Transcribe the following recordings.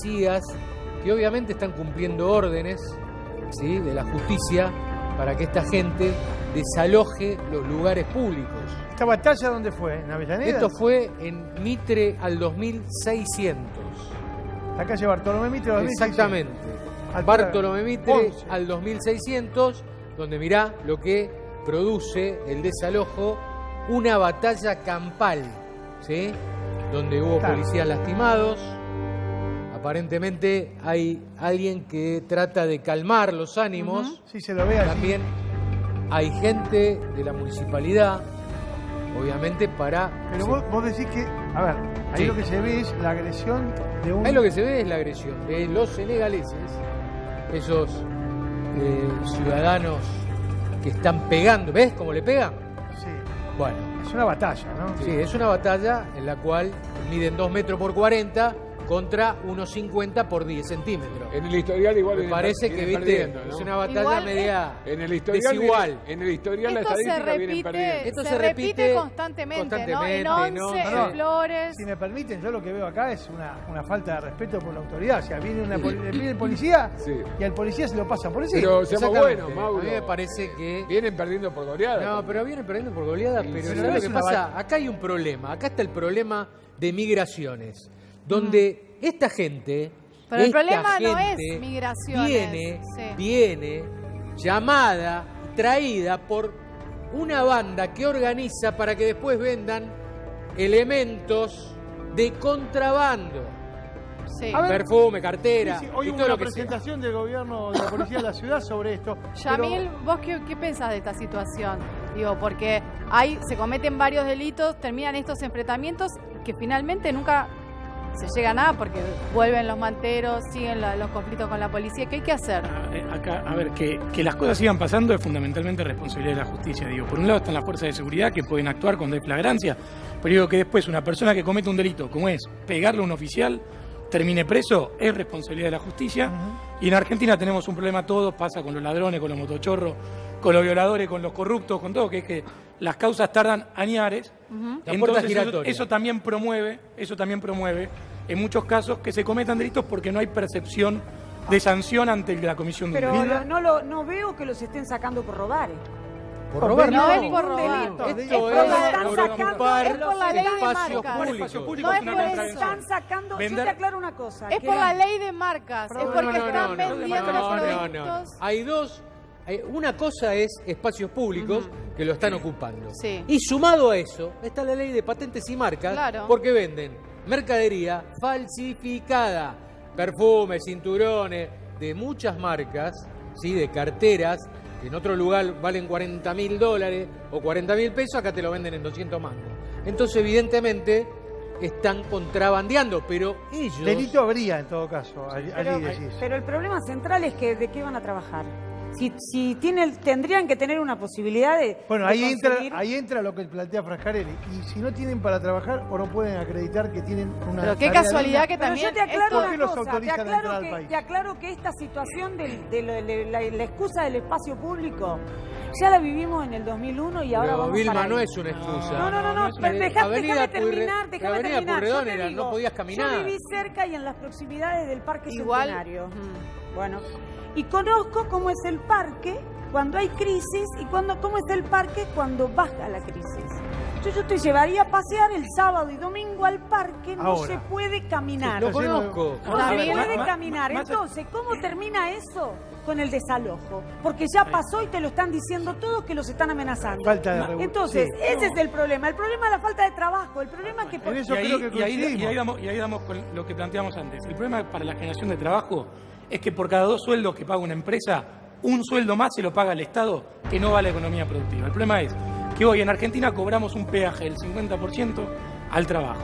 policías que obviamente están cumpliendo órdenes, ¿sí?, de la justicia para que esta gente desaloje los lugares públicos. ¿Esta batalla dónde fue? ¿En Avellaneda? Esto fue en Mitre al 2600. La calle Bartolomé Mitre al 2600. Exactamente. Bartolomé Mitre al 2600, donde mirá lo que produce el desalojo, una batalla campal, ¿sí?, donde hubo policías lastimados. Aparentemente hay alguien que trata de calmar los ánimos. Sí, se lo ve allí. También hay gente de la municipalidad, obviamente, para... Pero vos decís que, a ver, ahí Sí. lo que se ve es la agresión de un... Ahí lo que se ve es la agresión de los senegaleses, esos ciudadanos que están pegando. ¿Ves cómo le pegan? Sí. Bueno, Es una batalla, ¿no? sí, es una batalla en la cual miden 2 metros por 40 contra unos 50 por 10 centímetros. En el historial igual Me parece que, viste, perdiendo, ¿no? es una batalla Igual media En el historial desigual. En el historial la Esto se estadística vienen repite, perdiendo. Esto se repite constantemente, ¿no? En 11, ¿no? en Flores. Si me permiten, yo lo que veo acá es una falta de respeto por la autoridad. O sea, viene el policía Sí. y al policía se lo pasan por encima. Pero seamos Exactamente. buenos, Mauro. A mí me parece que... Vienen perdiendo por goleada. No, pero vienen perdiendo por goleada, pero pero ¿sabes no lo es que una pasa? Acá hay un problema, acá está el problema de migraciones, donde esta gente... Pero el esta problema no gente es migraciones. viene llamada, traída por una banda que organiza para que después vendan elementos de contrabando. Sí. A ver, Perfume, cartera, Sí, hoy y hubo todo una lo que sea. presentación del gobierno de la policía de la ciudad sobre esto. Yamil, ¿vos qué pensás de esta situación? Digo, porque se cometen varios delitos, terminan estos enfrentamientos que finalmente nunca se llega a nada porque vuelven los manteros, siguen los conflictos con la policía. ¿Qué hay que hacer? Acá, a ver, que las cosas sigan pasando es fundamentalmente responsabilidad de la justicia. Digo, por un lado están las fuerzas de seguridad que pueden actuar cuando hay flagrancia, pero digo que después una persona que comete un delito, como es pegarle a un oficial, termine preso, es responsabilidad de la justicia. Y en Argentina tenemos un problema, todo pasa con los ladrones, con los motochorros, con los violadores, con los corruptos, con todo, que es que las causas tardan añares. La puerta Entonces giratoria. eso también promueve en muchos casos que se cometan delitos porque no hay percepción de sanción ante la comisión de un Pero delito. no veo que los estén sacando por robar. Por robar No es no. por robar. Esto Es es por la- están por sacando- ocupar es por la ley de espacios marcas. públicos. Espacio público No es es una por eso. contravención. Están sacando, yo Vender- te aclaro una cosa. Es que por la ley de marcas, es porque están vendiendo no. productos. Hay dos. Una cosa es espacios públicos que lo están ocupando. Sí. Y sumado a eso está la ley de patentes y marcas, Claro. porque venden mercadería falsificada, perfumes, cinturones, de muchas marcas, ¿sí?, de carteras, que en otro lugar valen $40.000 o $40.000 pesos, acá te lo venden en 200 mangos. Entonces, evidentemente, están contrabandeando, pero ellos... Delito habría en todo caso, allí decís. Pero el problema central es que de qué van a trabajar. Si tendrían que tener una posibilidad de. Bueno, de ahí conseguir- entra lo que plantea Frascarelli. Y si no tienen para trabajar o no pueden acreditar que tienen una... Pero qué tarea casualidad digna, que Pero también yo te aclaro ¿por qué una los cosa, autorizan a entrar al país? te aclaro que esta situación de la excusa del espacio público ya la vivimos en el 2001 y ahora Pero vamos Vilma para no ahí. es una excusa. No, pero déjame Avenida terminar. Avenida Yo Purredón te era, digo, no podías caminar. Yo viví cerca y en las proximidades del Parque Igual. Centenario. Bueno, y conozco cómo es el parque cuando hay crisis y cómo es el parque cuando baja la crisis. Yo te llevaría a pasear el sábado y domingo al parque, no Ahora. se puede caminar. Lo conozco. No se También- puede caminar. Entonces, ¿cómo termina eso? Con el desalojo. Porque ya pasó y te lo están diciendo todos que los están amenazando. Falta de regulación. Entonces, Sí. ese es el problema. El problema es la falta de trabajo. El problema es que... En eso Y ahí, creo que y ahí coincidimos. damos con lo que planteamos antes. El problema para la generación de trabajo es que por cada 2 sueldos que paga una empresa, un sueldo más se lo paga el Estado, que no va a la economía productiva. El problema es que hoy en Argentina cobramos un peaje del 50% al trabajo.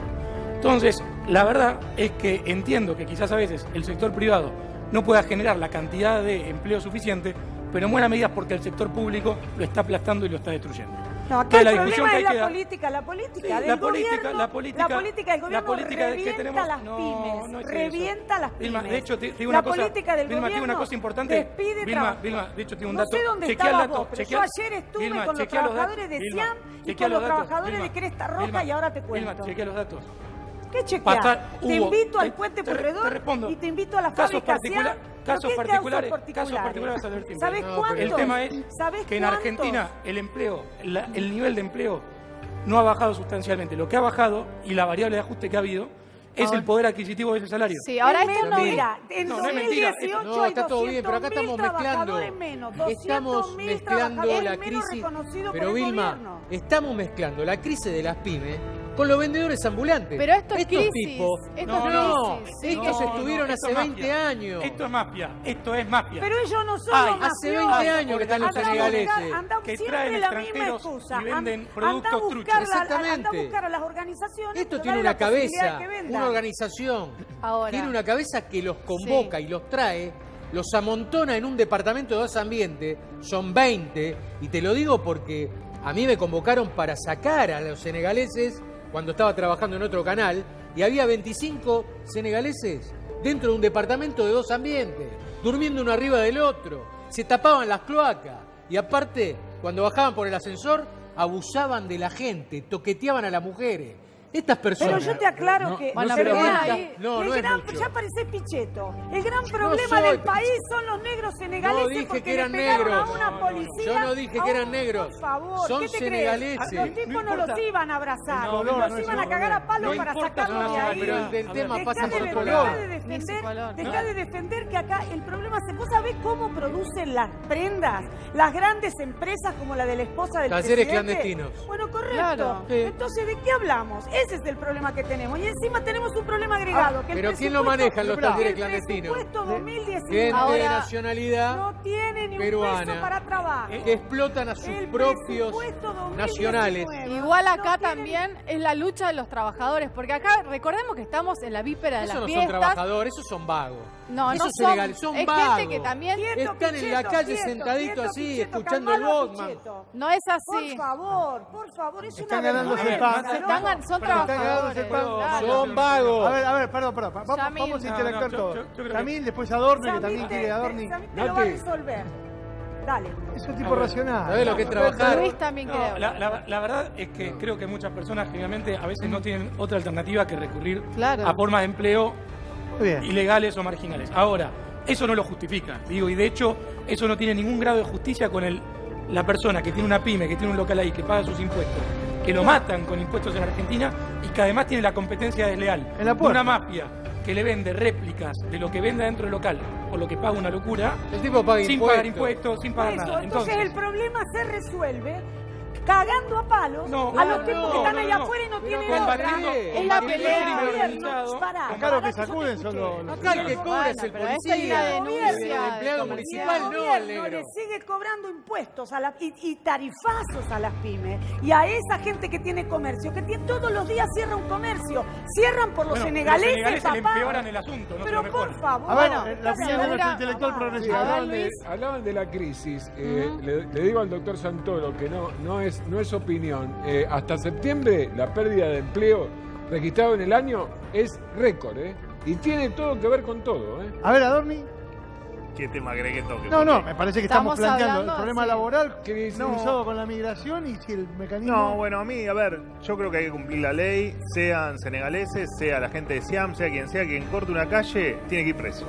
Entonces, la verdad es que entiendo que quizás a veces el sector privado no pueda generar la cantidad de empleo suficiente, pero en buena medida es porque el sector público lo está aplastando y lo está destruyendo. No, acá Entonces, el problema es la dar- política del Sí, gobierno. la política del gobierno que revienta tenemos las no pymes. es revienta eso. las pymes. Vilma, de hecho, te digo la una cosa. política del Vilma, te digo gobierno una cosa importante. despide Vilma, trabajadores. de hecho, te digo un No dato. sé dónde Chequea el estabas dato, vos, pero chequea- yo ayer estuve Vilma, con los chequea los trabajadores datos. de Vilma, Cian y chequea con los datos. trabajadores Vilma, de Cresta Roja Vilma, y ahora te Vilma, cuento. chequea los datos. ¿Qué chequear? Te hubo- invito al te- puente te Pueyrredón respondo. y te invito a la Casos fábrica particular- Siam. casos ¿Pero qué particulares, casos casos particulares vas a ver siempre. ¿Sabés No, cuántos? El tema es ¿Sabés que en cuántos? Argentina el empleo, el nivel de empleo no ha bajado sustancialmente. Lo que ha bajado y la variable de ajuste que ha habido es el poder adquisitivo de ese salario. Sí, ahora Es esto menos, no... mira, en No, no es mentira. 2018 No, hay está todo bien, pero acá 200.000 estamos mezclando. trabajadores menos, Estamos 200.000 mezclando trabajadores la menos crisis. reconocidos Pero por el Vilma, gobierno. estamos mezclando la crisis de las pymes con los vendedores ambulantes. Pero esto es Estos crisis, tipos, esto no, es no, crisis, estos sí. estuvieron esto hace es 20 mafia. años. Esto es mafia, esto es mafia. Pero ellos no son Ay, los hace mafiosos. 20 años que están los Anda a senegaleses. buscar- anda que siempre traen la misma extranjeros excusa. y venden Anda a productos buscar truchos. anda a Exactamente. buscar a las organizaciones. Esto que tiene dan una la posibilidad cabeza, de que vendan. una organización. Ahora. Tiene una cabeza que los convoca y los trae, los amontona en un departamento de 2 ambientes, son 20, y te lo digo porque a mí me convocaron para sacar a los senegaleses cuando estaba trabajando en otro canal, y había 25 senegaleses dentro de un departamento de 2 ambientes, durmiendo uno arriba del otro, se tapaban las cloacas, y aparte, cuando bajaban por el ascensor, abusaban de la gente, toqueteaban a las mujeres. Estas personas... Pero yo te aclaro que Bueno, el pero gran- ahí- no, el no es gran- mucho. ya parecés Pichetto. El gran problema soy del Pichetto. país son los negros senegaleses No dije porque que eran le pegaron negros. a una policía. Yo no dije que eran negros. Por favor, Son ¿qué te senegaleses. crees? Los tipos no, importa. los iban a abrazar, No, los no iban a es cagar a palos no para importa sacarlos su de ahí. nacionalidad. Pero el tema A ver, pasa por otro Dejá lado. de Ni su defender, color, dejá claro. de defender que acá el problema es, ¿vos sabés cómo producen las prendas las grandes empresas como la de la esposa del Talleres presidente? clandestinos. Bueno, correcto. Claro. Sí. Entonces, ¿de qué hablamos? Ese es el problema que tenemos. Y encima tenemos un problema agregado. Que el pero ¿quién lo presupuesto- maneja en los talleres el clandestinos? presupuesto 2019 Gente de Ahora- nacionalidad no tiene ni un peruana. peso para trabajo. que explotan a sus El propios presupuesto 2019 nacionales. Igual acá no tiene también es la lucha de los trabajadores, porque acá recordemos que estamos en la víspera de Esos las no son fiestas. trabajadores, esos son vagos. No, esos no son, senegales son es vagos. gente que también Quieto, Están en la Pichetto, calle quieto, sentaditos quieto, así, Pichetto, escuchando el calmalo, Botman. Pichetto. no es así. Por favor, es Están una ganándose el vergüenza, pan. Se ¿no? están son Pero están trabajadores. ganando ese pan. claro. Son vagos. A ver, perdón. Vamos, Yamil. vamos a interactuar No, todos. yo creo que- Camil, después Adorno, que Samit también quiere Adorni. Samit te lo va a resolver. Dale. Es un tipo racional. ¿Sabés lo que es trabajar? Luis también No, creo. la verdad es que creo que muchas personas generalmente a veces no tienen otra alternativa que recurrir Claro. a formas de empleo Muy bien. ilegales o marginales. Ahora, eso no lo justifica, digo, y de hecho eso no tiene ningún grado de justicia con la persona que tiene una pyme, que tiene un local ahí, que paga sus impuestos, que lo matan con impuestos en Argentina y que además tiene la competencia desleal En la de puerta. una mafia que le vende réplicas de lo que vende dentro del local o lo que paga una locura, El tipo paga sin pagar impuestos, sin Por pagar eso, nada. entonces el problema se resuelve cagando a palos No, a los no, tipos no, que están no, ahí no. afuera y no Pero tienen combatiendo- otra. Es la pelea. crimen Gobierno, organizado. pará, Acá los que yo te sacuden son escuché. los- Acá el que cobra es el Bueno, pero esta es la policía, denuncia el de empleado comercial. municipal, El no el gobierno negro. le sigue cobrando impuestos y tarifazos a las pymes y a esa gente que tiene comercio, que todos los días cierra un comercio. Cierran por los Bueno, senegaleses, los senegaleses le papá. empeoran el asunto, no se Pero lo por mejoran. favor. A ver, Bueno, la estás opinión de nuestro segura? intelectual Papá. Sí, progresista. hablaban de la crisis. Le digo al doctor Santoro que no es opinión. Hasta septiembre la pérdida de empleo registrado en el año es récord, ¿eh? Y tiene todo que ver con todo, ¿eh? A ver, Adorni. ¿Qué tema cree que toque? No, me parece que estamos Estamos planteando hablando, el problema sí. laboral No. cruzado con la migración y si el mecanismo... No, bueno, a mí, a ver, yo creo que hay que cumplir la ley, sean senegaleses, sea la gente de Siam, sea quien corte una calle, tiene que ir preso.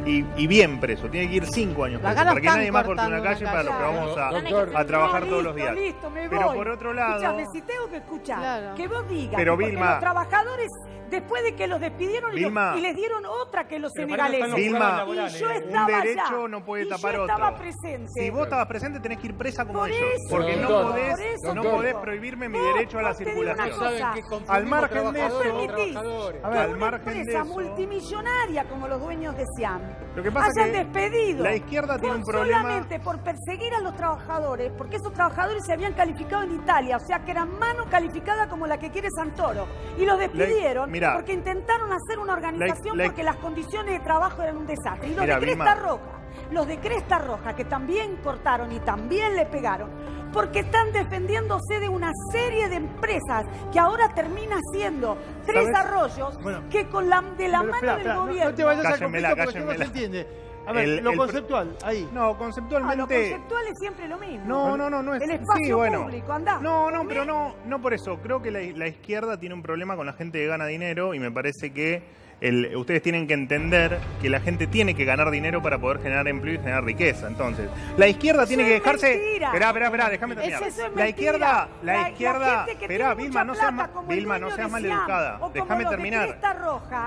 Y bien preso, tiene que ir 5 años Acá preso, no para que están nadie más corte cortando una calle una para lo que calle. vamos Doctor, a trabajar No, todos los listo, días. Listo, me Pero voy. por otro lado... Escúchame, si tengo que escuchar, Claro. que vos digas. Pero, que porque Vilma. los trabajadores, después de que los despidieron Vilma. y les dieron otra que los Pero para eso están senegaleses. los Vilma. jugadores Y laborales, yo ¿eh? estaba Un derecho allá, no puede y tapar yo otro. estaba presente. Si vos estabas presente tenés que ir presa como Por ellos. eso, Porque no doctor, podés, por eso, no doctor. podés prohibirme mi Vos, derecho a la vos te digo una circulación. cosa. Saben que confundimos Al margen de trabajadores eso- con permitís trabajadores. A ver, al una margen de empresa eso- multimillonaria como los dueños de Siam Lo que pasa hayan que despedido la izquierda tiene por un problema. solamente por perseguir a los trabajadores, porque esos trabajadores se habían calificado en Italia, o sea que eran mano calificada como la que quiere Santoro, y los despidieron Mirá. porque intentaron hacer una organización La- porque las condiciones de trabajo eran un desastre. Y los Mirá, de Cresta Vilma. Roja, los de Cresta Roja, que también cortaron y también le pegaron, porque están defendiéndose de una serie de empresas que ahora termina siendo Tres ¿Sabes? Arroyos, Bueno. que con de la Pero mano espera, del espera, gobierno... no te vayas a Cállenmela, conflicto porque si no se cállenmela. entiende. A ver, lo conceptual, ahí. No, conceptualmente... lo conceptual es siempre lo mismo. No es... El espacio sí, público, andá. No, pero no por eso. Creo que la izquierda tiene un problema con la gente que gana dinero y me parece que ustedes tienen que entender que la gente tiene que ganar dinero para poder generar empleo y generar riqueza. Entonces, la izquierda tiene que dejarse... Esperá, déjame terminar. La izquierda... Esperá, Vilma, no seas maleducada. Déjame terminar.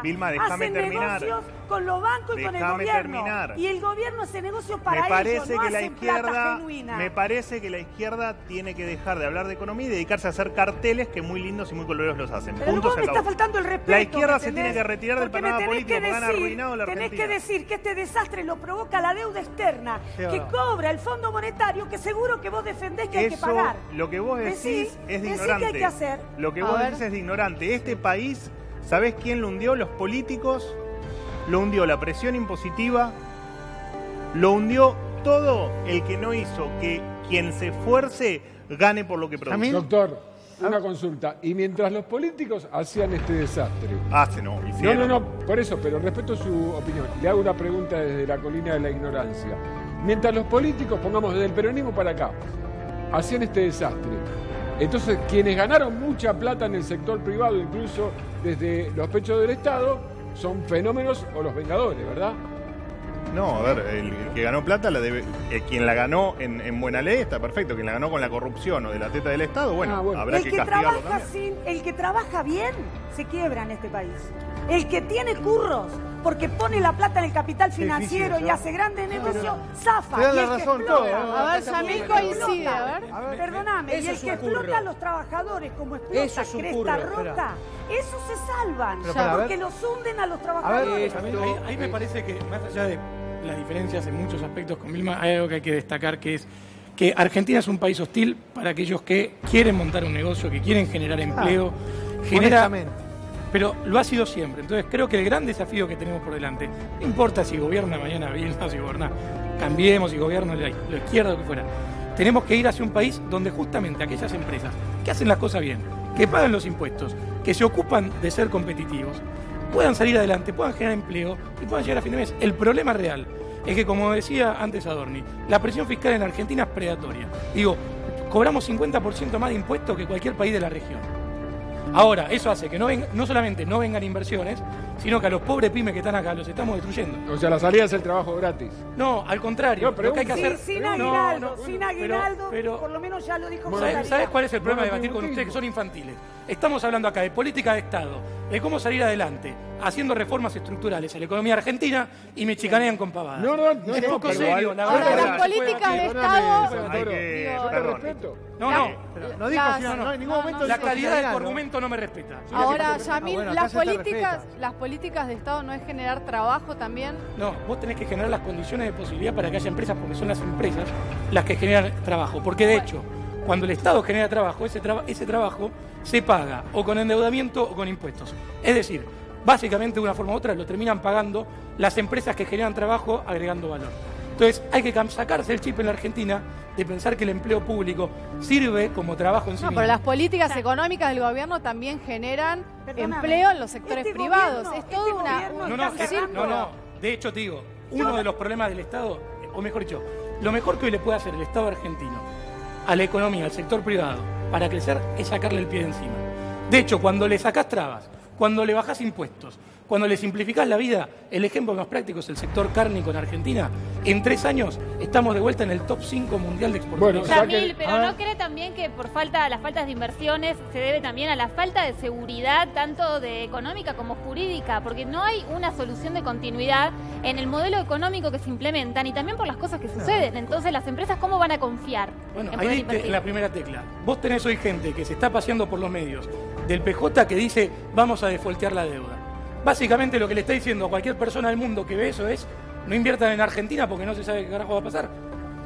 Vilma, déjame terminar. Con los bancos y con el gobierno. Y el gobierno hace negocio para ellos, no hacen plata genuina. Me parece que la izquierda tiene que dejar de hablar de economía y dedicarse a hacer carteles que muy lindos y muy coloridos los hacen. Pero vos me está faltando el respeto. La izquierda se tiene que retirar del panorama político porque han arruinado la Argentina. Tenés que decir que este desastre lo provoca la deuda externa que cobra el Fondo Monetario, que seguro que vos defendés que hay que pagar. Lo que vos decís es de ignorante. Que hay que hacer. Lo que vos decís es de ignorante. Este país, ¿sabés quién lo hundió? Los políticos. Lo hundió la presión impositiva, lo hundió todo el que no hizo que quien se esfuerce gane por lo que produce. Doctor, una consulta. Y mientras los políticos hacían este desastre... No, por eso, pero respeto su opinión. Le hago una pregunta desde la colina de la ignorancia. Mientras los políticos, pongamos desde el peronismo para acá, hacían este desastre, entonces quienes ganaron mucha plata en el sector privado, incluso desde los pechos del Estado, son fenómenos o los vengadores, ¿verdad? No, a ver, el que ganó plata, quien la ganó en buena ley está perfecto. Quien la ganó con la corrupción o de la teta del Estado, bueno. Habrá que castigarlo también. El que trabaja bien se quiebra en este país. El que tiene curros, porque pone la plata en el capital financiero y hace grandes negocios, zafa. Te dan la razón todo. A ver, Yamil coincide, a ver. Perdóname, y el que explota a los trabajadores como explota Cresta Roja, esos se salvan, porque los hunden a los trabajadores. Ahí me parece que, más allá de las diferencias en muchos aspectos con Vilma, hay algo que hay que destacar, que es que Argentina es un país hostil para aquellos que quieren montar un negocio, que quieren generar empleo, pero lo ha sido siempre. Entonces creo que el gran desafío que tenemos por delante, no importa si gobierna mañana Vilma, si gobierna Cambiemos, si gobierna la izquierda o lo que fuera, tenemos que ir hacia un país donde justamente aquellas empresas que hacen las cosas bien, que pagan los impuestos, que se ocupan de ser competitivos, puedan salir adelante, puedan generar empleo y puedan llegar a fin de mes. El problema real es que, como decía antes Adorni, la presión fiscal en Argentina es predatoria. Digo, cobramos 50% más de impuestos que cualquier país de la región. Ahora, eso hace que no solamente no vengan inversiones, sino que a los pobres pymes que están acá los estamos destruyendo. O sea, la salida es el trabajo gratis. No, al contrario. Lo que hay que hacer... Sin aguinaldo, pero, por lo menos ya lo dijo. ¿Sabes cuál es el problema de debatir con ustedes, que son infantiles? Estamos hablando acá de política de Estado, de cómo salir adelante, haciendo reformas estructurales a la economía argentina, y me chicanean con pavadas. No, es poco serio. Ahora, las políticas de Estado... No dijo, no, en ningún momento la calidad de tu argumento no me respeta. Ahora, Yamil, las políticas de Estado no es generar trabajo también. No, vos tenés que generar las condiciones de posibilidad para que haya empresas, porque son las empresas las que generan trabajo. Porque de hecho, cuando el Estado genera trabajo, ese trabajo se paga o con endeudamiento o con impuestos. Es decir, básicamente de una forma u otra lo terminan pagando las empresas que generan trabajo agregando valor. Entonces hay que sacarse el chip en la Argentina de pensar que el empleo público sirve como trabajo en sí mismo. Pero las políticas económicas del gobierno también generan empleo en los sectores privados. Es todo No. De hecho, te digo, uno de los problemas del Estado, o mejor dicho, lo mejor que hoy le puede hacer el Estado argentino a la economía, al sector privado, para crecer, es sacarle el pie de encima. De hecho, cuando le sacás trabas, cuando le bajás impuestos, cuando le simplificás la vida, el ejemplo más práctico es el sector cárnico en Argentina. En 3 años estamos de vuelta en el top 5 mundial de exportación. Yamil, pero ¿no cree también que por las faltas de inversiones se debe también a la falta de seguridad, tanto de económica como jurídica? Porque no hay una solución de continuidad en el modelo económico que se implementan y también por las cosas que suceden. Entonces, ¿las empresas cómo van a confiar? Bueno, ahí diste en la primera tecla. Vos tenés hoy gente que se está paseando por los medios del PJ que dice vamos a defoltear la deuda. Básicamente lo que le está diciendo a cualquier persona del mundo que ve eso es no inviertan en Argentina porque no se sabe qué carajo va a pasar.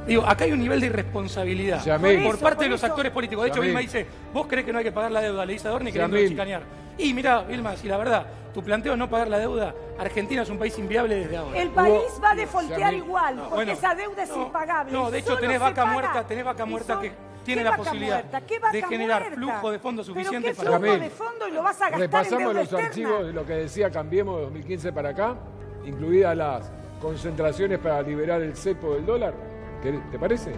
Digo, acá hay un nivel de irresponsabilidad por parte de los actores políticos. De hecho, Vilma dice, ¿vos crees que no hay que pagar la deuda? Le dice a Adorni queriendo chicanear. Y mirá, Vilma, si la verdad, tu planteo de no pagar la deuda, Argentina es un país inviable desde ahora. El país va a defoltear igual, porque esa deuda es impagable. No, de hecho tenés vaca muerta que tiene la posibilidad de generar flujo de fondos suficiente para... ¿Qué flujo de fondos lo vas a gastar repasamos en deuda los archivos de lo que decía Cambiemos de 2015 para acá, incluidas las concentraciones para liberar el cepo del dólar? ¿Te parece?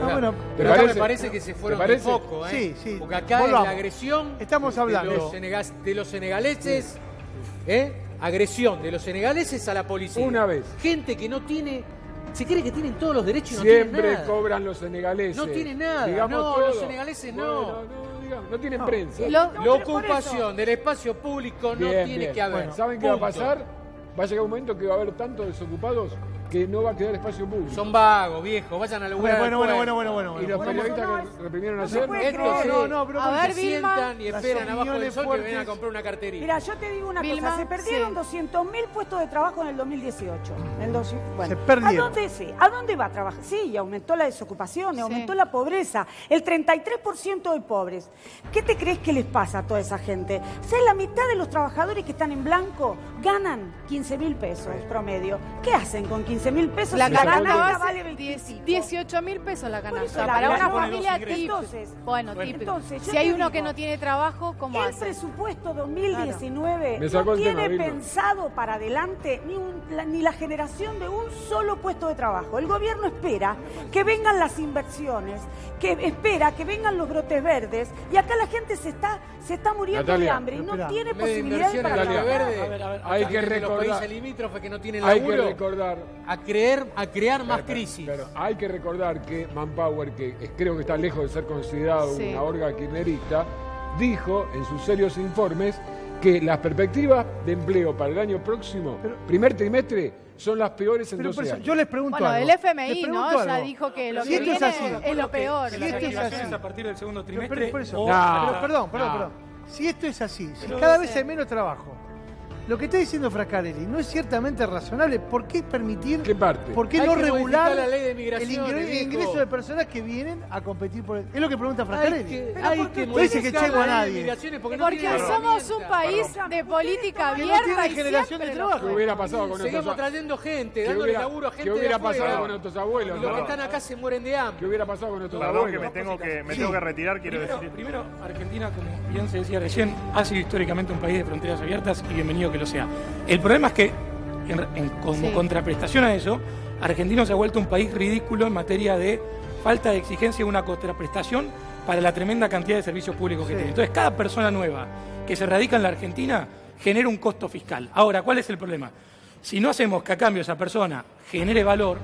bueno, pero acá me parece que se fueron de foco, Sí, sí. Porque acá es la agresión estamos hablando de los senegaleses, agresión de los senegaleses a la policía. Una vez. Gente que no tiene, se cree que tienen todos los derechos y no Siempre tienen nada. cobran los senegaleses. No tienen nada. Digamos No, todo. los senegaleses no. No tienen prensa. La ocupación del espacio público no tiene que haber. Bueno, ¿saben qué va a pasar? Va a llegar un momento que va a haber tantos desocupados que no va a quedar espacio público. Son vagos, viejos, vayan a lograr. Bueno. Y los periodistas que reprimieron ayer. Pero a ver, se Vilma, sientan y esperan abajo del sol fuertes. que vengan a comprar una carterita. Mira, yo te digo una Vilma, cosa, se perdieron sí. 200.000 puestos de trabajo en el 2018. Se perdieron. ¿A dónde va a trabajar? Sí, y aumentó la desocupación, y aumentó la pobreza, el 33% de pobres. ¿Qué te crees que les pasa a toda esa gente? ¿Sabes? La mitad de los trabajadores que están en blanco ganan 15.000 pesos promedio. ¿Qué hacen con 15.000 pesos? La si canasta canasta vale vale 18.000 pesos la Por eso canasta. la Para una canasta familia pone dos tip. ingresos. Bueno, tip. Entonces, yo si hay te uno digo, que no tiene trabajo, ¿cómo el hace? presupuesto 2019 Me sacó no el tema, tiene Vilma. pensado para adelante ni la generación de un solo puesto de trabajo. El gobierno espera que vengan las inversiones, que espera que vengan los brotes verdes, y acá la gente se está muriendo de Natalia, hambre y no espera. tiene En vez de posibilidades inversión para en la trabajar. verde, Hay que de los recordar. países limítrofes que no tienen Hay que laburo, recordar. a crear más crisis. Pero hay que recordar que Manpower, que creo que está lejos de ser considerado Sí. una orga kirchnerista, dijo en sus serios informes que las perspectivas de empleo para el año próximo, primer trimestre, son las peores en Pero 12 por eso, años. yo les pregunto Bueno, algo. el FMI, Les ¿no? pregunto Ya algo. dijo que lo Si que esto es viene así, es lo peor. si Las esto es activaciones así. a partir del segundo Pero trimestre. por eso, o- No. perdón. Si esto es así, si Pero cada no vez sé. hay menos trabajo, lo que está diciendo Fraccarelli no es ciertamente razonable. ¿Por qué permitir? ¿Qué parte? ¿Por qué Hay no que regular modificar la ley de el migraciones, viejo. ingreso de personas que vienen a competir por el... Es lo que pregunta Fraccarelli. Hay que no dice que modificar echemos a la ley de nadie. migraciones porque no Porque tiene somos un herramientas. país de política Que no abierta tiene y generación de siempre trabajo. ¿Qué hubiera pasado con Seguimos nuestros trayendo gente, ¿Qué dándole hubiera- laburo a gente ¿Qué hubiera de afuera. pasado con nuestros abuelos? Los que no? están acá se mueren de hambre. ¿Qué hubiera pasado con nuestros Perdón que abuelos? me tengo que retirar, quiero decir. Primero, Argentina, como bien se decía recién, ha sido históricamente un país de fronteras abiertas y bienvenido que lo sea. El problema es que, como Sí. contraprestación a eso, Argentina se ha vuelto un país ridículo en materia de falta de exigencia de una contraprestación para la tremenda cantidad de servicios públicos que Sí. tiene. Entonces, cada persona nueva que se radica en la Argentina genera un costo fiscal. Ahora, ¿cuál es el problema? Si no hacemos que a cambio esa persona genere valor,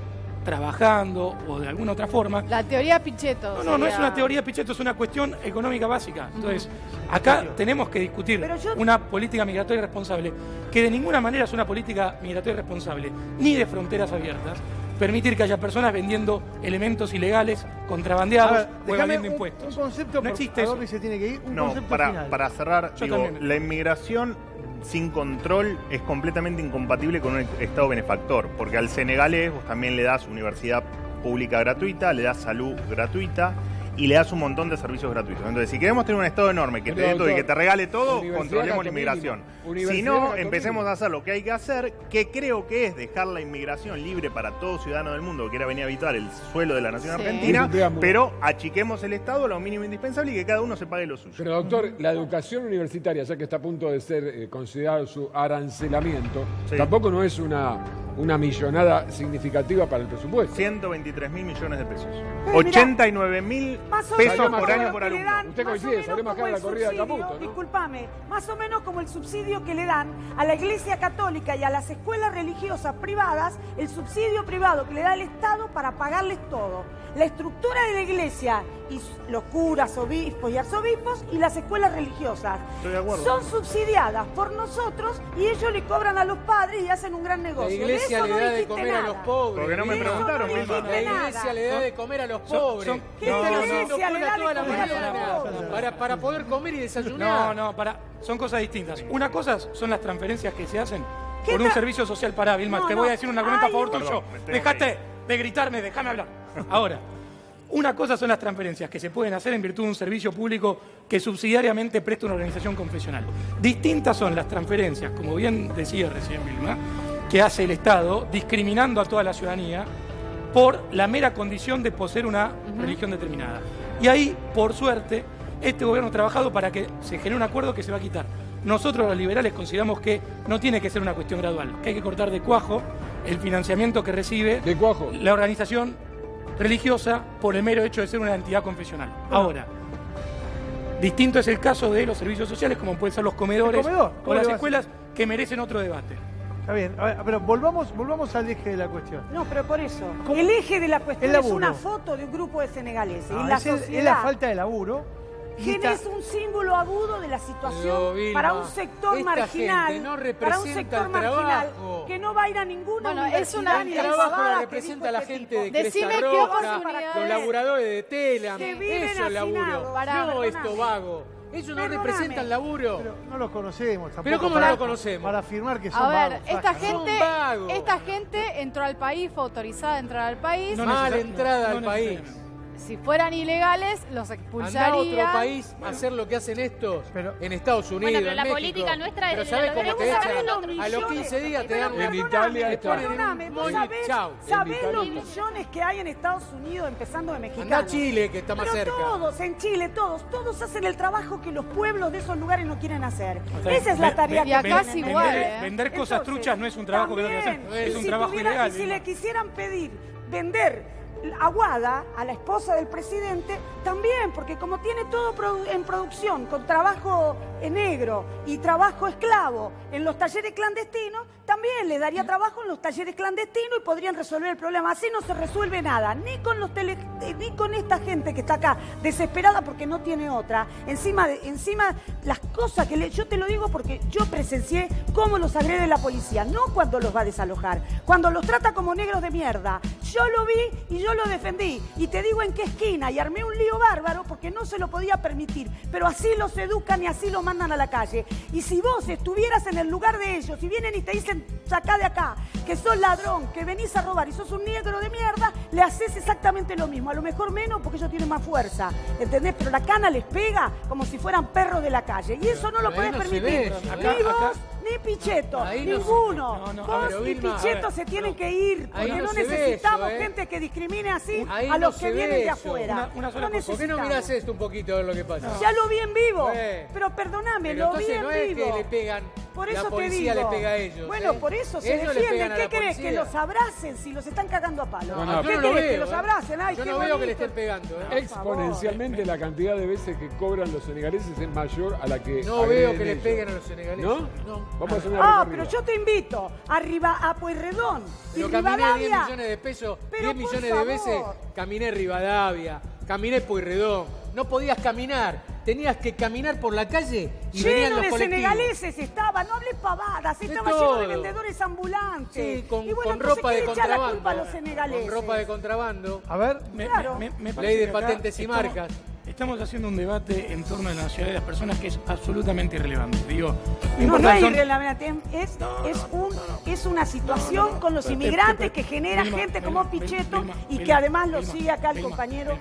trabajando o de alguna otra forma. La teoría Pichetto. No es sería- una teoría Pichetto, es una cuestión económica básica. Entonces, acá tenemos que discutir Pero yo- una política migratoria responsable, que de ninguna manera es una política migratoria responsable, ni de fronteras abiertas, permitir que haya personas vendiendo elementos ilegales, A contrabandeados ver, o déjame evadiendo un impuestos. concepto, No existe a eso. dónde se tiene que ir, un No, concepto final. para cerrar, Yo digo, también. la inmigración sin control es completamente incompatible con un Estado benefactor, porque al senegalés vos también le das universidad pública gratuita, le das salud gratuita y le das un montón de servicios gratuitos. Entonces, si queremos tener un Estado enorme que te dé todo y que te regale todo, Universidad controlemos la gasto inmigración. mínimo. Universidad Si no, gasto empecemos mínimo. a hacer lo que hay que hacer, que creo que es dejar la inmigración libre para todo ciudadano del mundo que quiera venir a habitar el suelo de la nación Sí. argentina, Es un preámbulo. pero achiquemos el Estado a lo mínimo indispensable y que cada uno se pague lo suyo. Pero doctor, la educación universitaria, ya que está a punto de ser considerado su arancelamiento, Sí. tampoco no es una millonada significativa para el presupuesto. 123.000 millones de pesos. Pero mirá, 89.000 Más o pesos menos por por año año por que le alumno. dan, Usted más o coincide, menos salió más como cara la el corrida de subsidio, Caputo, ¿no? Disculpame, más o menos como el subsidio que le dan a la Iglesia Católica y a las escuelas religiosas privadas, el subsidio privado que le da el Estado para pagarles todo. La estructura de la Iglesia y los curas, obispos y arzobispos y las escuelas religiosas Estoy de acuerdo. son subsidiadas por nosotros y ellos le cobran a los padres y hacen un gran La negocio. iglesia de eso le no da de dijiste comer a nada. los pobres. Porque no me ¿viste? preguntaron, Eso no Vilma. dijiste La iglesia nada. le da de comer a los pobres. ¿Qué Están la haciendo iglesia le cola da de toda la comer a los mañana pobres? para poder comer y desayunar. Son cosas distintas. Una cosa son las transferencias que se hacen ¿Qué por un tra- servicio social para Vilma. No, Te no. voy a decir un argumento a Ay, favor no. tuyo. Perdón, me tengo que Dejate de gritarme, déjame hablar. Ahora, una cosa son las transferencias que se pueden hacer en virtud de un servicio público que subsidiariamente presta una organización confesional. Distintas son las transferencias, como bien decía recién Vilma, que hace el Estado discriminando a toda la ciudadanía por la mera condición de poseer una religión determinada. Y ahí, por suerte, este gobierno ha trabajado para que se genere un acuerdo que se va a quitar. Nosotros los liberales consideramos que no tiene que ser una cuestión gradual, que hay que cortar de cuajo el financiamiento que recibe De cuajo. la organización religiosa por el mero hecho de ser una entidad confesional. Ahora, distinto es el caso de los servicios sociales, como pueden ser los comedores comedor? o ¿Cómo las le va a escuelas, que merecen otro debate. Está bien, a ver, pero volvamos al eje de la cuestión. No, pero por eso. El eje de la cuestión El es laburo. una foto de un grupo de senegaleses. No, y la es sociedad la falta de laburo. Y es un símbolo agudo de la situación Pero, Vilma, para un sector esta marginal. gente no para un representa sector el marginal trabajo. que no va a ir a ninguna Bueno, universidad es una- ni El a la trabajo babada lo que representa dijo la este gente tipo. de Cresta Decime qué Roja, oportunidades. los laburadores de Telam, Que viven eso es laburo, hacinados. Pará, no perdóname. esto vago. Eso no Perdóname. representa el laburo. Pero no los conocemos tampoco. Pero ¿cómo no para- lo conocemos? Para afirmar que son A ver, vagos, esta Sasha. gente, vagos. esta gente entró al país, fue autorizada a entrar al país. No Mala necesar- entrada no al país. necesariamente. Si fueran ilegales, los Andá a expulsarían. otro país a hacer lo que hacen estos Pero- en Estados Unidos, Bueno, pero en la México. política nuestra es Pero de ¿sabés la cómo te derecha, echan? los A los millones. 15 días te Pero dan En un... Italia te está. ponen en Perdóname, un vos moño, sabés, chau. sabés los Italia. millones que hay en Estados Unidos, empezando de mexicanos. Andá a Chile, que está más Pero cerca. todos, en Chile, todos hacen el trabajo que los pueblos de esos lugares no quieren hacer. O sea, Esa es la tarea y que acá tienen es ellos. igual, Vender cosas Entonces, truchas no es un trabajo que no debe también, hacer, es y un si trabajo tuviera- ilegal. Y si Vilma. le quisieran pedir vender aguada a la esposa del presidente, también, porque como tiene todo en producción, con trabajo en negro y trabajo esclavo en los talleres clandestinos, también le daría trabajo en los talleres clandestinos y podrían resolver el problema. Así no se resuelve nada, ni con esta gente que está acá, desesperada porque no tiene otra. Encima las cosas que yo te lo digo porque yo presencié cómo los agrede la policía, no cuando los va a desalojar, cuando los trata como negros de mierda. Yo lo vi y yo lo defendí. Y te digo en qué esquina, y armé un lío bárbaro porque no se lo podía permitir. Pero así los educan y así los mandan a la calle. Y si vos estuvieras en el lugar de ellos y vienen y te dicen, sacá de acá, que sos ladrón, que venís a robar y sos un negro de mierda, le haces exactamente lo mismo. A lo mejor menos porque ellos tienen más fuerza, ¿entendés? Pero la cana les pega como si fueran perros de la calle. Y eso no lo Pero ahí podés no se permitir. ve, Ni acá- vos, ni Pichetto, Ahí no se- ninguno. no, Vos pero y Vilma, Pichetto a ver, se tienen no. que ir, Ahí porque no no se ve necesitamos eso, ¿eh? gente que discrimine así Ahí a no los se que ve vienen de eso. afuera. Una sola No cosa. ¿Por qué no necesitamos. mirás esto un poquito a ver lo que pasa? Ya lo vi en vivo. Pero perdóname, Pero lo vi entonces en no es vivo. que le pegan, Por la eso te policía digo. le pega a ellos. Bueno, ¿eh? por eso se Ellos le defienden. pegan a ¿Qué la querés? Que policía. los abracen si los están cagando a palo. No, no, yo ¿Qué no lo querés? veo. Que los abracen. Ay, Yo qué no veo que le bonito. estén pegando. ¿eh? Exponencialmente la cantidad de veces que cobran los senegaleses es mayor a la que No agreden veo que le ellos. peguen a los senegaleses. ¿No? No. Vamos a hacer una Ah, recorrida. pero yo te invito a Pueyrredón y Pero caminé 10 Rivadavia. millones de pesos, Pero 10 por millones de favor. veces caminé Rivadavia, caminé Pueyrredón. No podías caminar, tenías que caminar por la calle y venían Lleno los de colectivos. senegaleses estaba, no hables pavadas, De estaba todo. lleno de vendedores ambulantes. Sí, con, y bueno, con entonces, ropa ¿qué de le echa la contrabando. culpa a los senegaleses? Con ropa de contrabando. A ver, Claro. Me parece Ley de que acá patentes y marcas. Estamos haciendo un debate en torno a la nacionalidad de las personas que es absolutamente irrelevante. Digo, lo No, importante es son- irrelevante, es una situación con los inmigrantes que genera Vilma, gente Vilma, como Pichetto Vilma, y que Vilma, además lo Vilma, sigue acá el Vilma, compañero.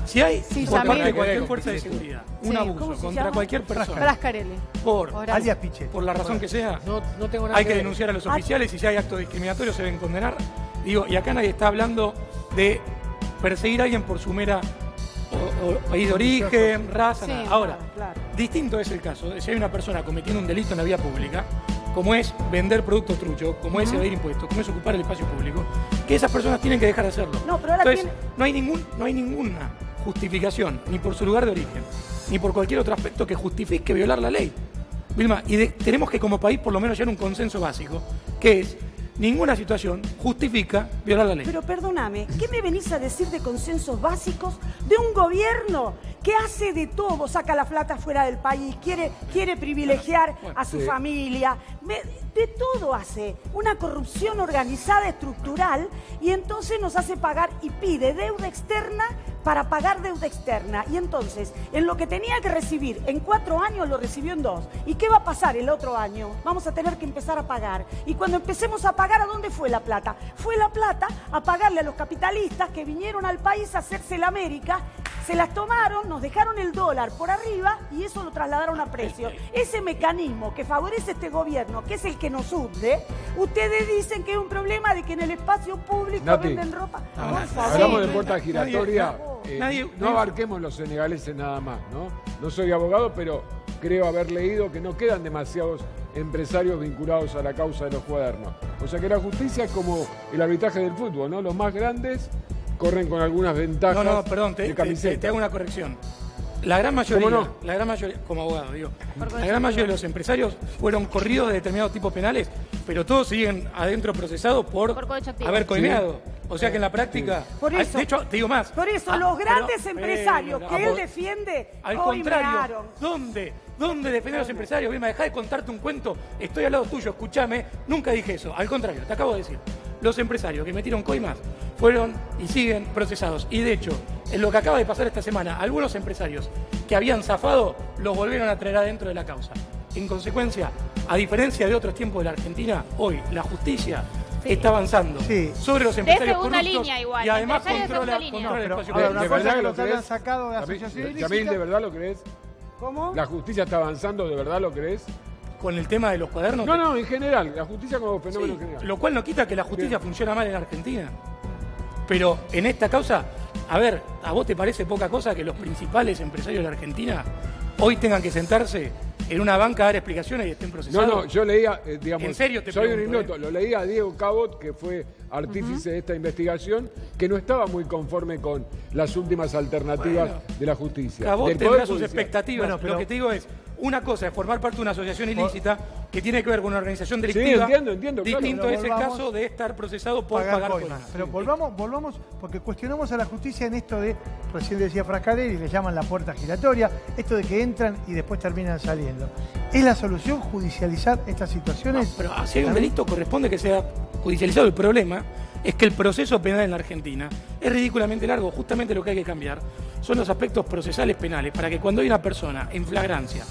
Si hay Sí, por parte Yamil. de cualquier fuerza de seguridad un Sí, abuso ¿cómo se contra llama? cualquier persona Brascarelli. por Horacio. alias Pichetto. la razón que sea, No tengo nada hay que ver. denunciar a los oficiales y si hay actos discriminatorios se deben condenar. Digo, y acá nadie está hablando de perseguir a alguien por su mera país de origen, raza, Sí, nada. Ahora, claro. distinto es el caso de si hay una persona cometiendo un delito en la vía pública, como es vender productos truchos, como es evadir impuestos, como es ocupar el espacio público, que esas personas tienen que dejar de hacerlo. No, pero ahora Entonces, tiene- no hay ninguna justificación, ni por su lugar de origen, ni por cualquier otro aspecto que justifique violar la ley. Vilma, tenemos que como país por lo menos llegar a un consenso básico, que es ninguna situación justifica violar la ley. Pero perdóname, ¿qué me venís a decir de consensos básicos de un gobierno que hace de todo, saca la plata fuera del país, quiere privilegiar a su familia, de todo hace, una corrupción organizada, estructural, y entonces nos hace pagar y pide deuda externa para pagar deuda externa. Y entonces, en lo que tenía que recibir en 4 años, lo recibió en 2. ¿Y qué va a pasar el otro año? Vamos a tener que empezar a pagar. Y cuando empecemos a pagar, ¿a dónde fue la plata? Fue la plata a pagarle a los capitalistas que vinieron al país a hacerse la América, se las tomaron, nos dejaron el dólar por arriba y eso lo trasladaron a precio. Ese mecanismo que favorece este gobierno, que es el que nos hunde, ustedes dicen que es un problema de que en el espacio público Nati, venden ropa. no, Por no, favor. Hablamos de Sí, puerta nadie- giratoria. nadie- No abarquemos los senegaleses nada más, ¿no? No soy abogado, pero creo haber leído que no quedan demasiados empresarios vinculados a la causa de los cuadernos. O sea que la justicia es como el arbitraje del fútbol, ¿no? Los más grandes corren con algunas ventajas. No, perdón, te hago una corrección. La gran mayoría, como abogado, digo, la gran mayoría de los empresarios fueron corridos de determinados tipos penales, pero todos siguen adentro procesados por haber coimeado. O sea que en la práctica, por eso, de hecho, te digo más. Por eso los grandes empresarios que él defiende, al contrario, ¿dónde defiende a los empresarios? Vilma, dejá de contarte un cuento, estoy al lado tuyo, escúchame, nunca dije eso. Al contrario, te acabo de decir. Los empresarios que metieron coimas fueron y siguen procesados. Y de hecho, en lo que acaba de pasar esta semana, algunos empresarios que habían zafado los volvieron a traer adentro de la causa. En consecuencia, a diferencia de otros tiempos de la Argentina, hoy la justicia está avanzando sobre los empresarios corruptos línea igual, y además controla el espacio público. ¿De verdad que lo habían sacado de asociación ilícita? Yamil, ¿de verdad lo crees? ¿Cómo? ¿La justicia está avanzando? ¿De verdad lo crees? Con el tema de los cuadernos. No, en general, la justicia como fenómeno general. Lo cual no quita que la justicia funciona mal en Argentina. Pero en esta causa, a ver, ¿a vos te parece poca cosa que los principales empresarios de la Argentina hoy tengan que sentarse en una banca a dar explicaciones y estén procesados? No, yo leía, digamos, en serio te soy un pregunto, ignoto, lo leía a Diego Cabot, que fue artífice de esta investigación, que no estaba muy conforme con las últimas alternativas de la justicia. Cabot tendrá sus expectativas. Bueno, pero lo que te digo es, una cosa es formar parte de una asociación ilícita que tiene que ver con una organización delictiva. Sí, entiendo. Distinto es el caso de estar procesado por pagar coimas. Pero volvamos, porque cuestionamos a la justicia en esto de, recién decía Frascarelli, le llaman la puerta giratoria, esto de que entran y después terminan saliendo. ¿Es la solución judicializar estas situaciones? No, pero si hay un delito corresponde que sea judicializado. El problema es que el proceso penal en la Argentina es ridículamente largo. Justamente lo que hay que cambiar son los aspectos procesales penales para que cuando hay una persona en flagrancia,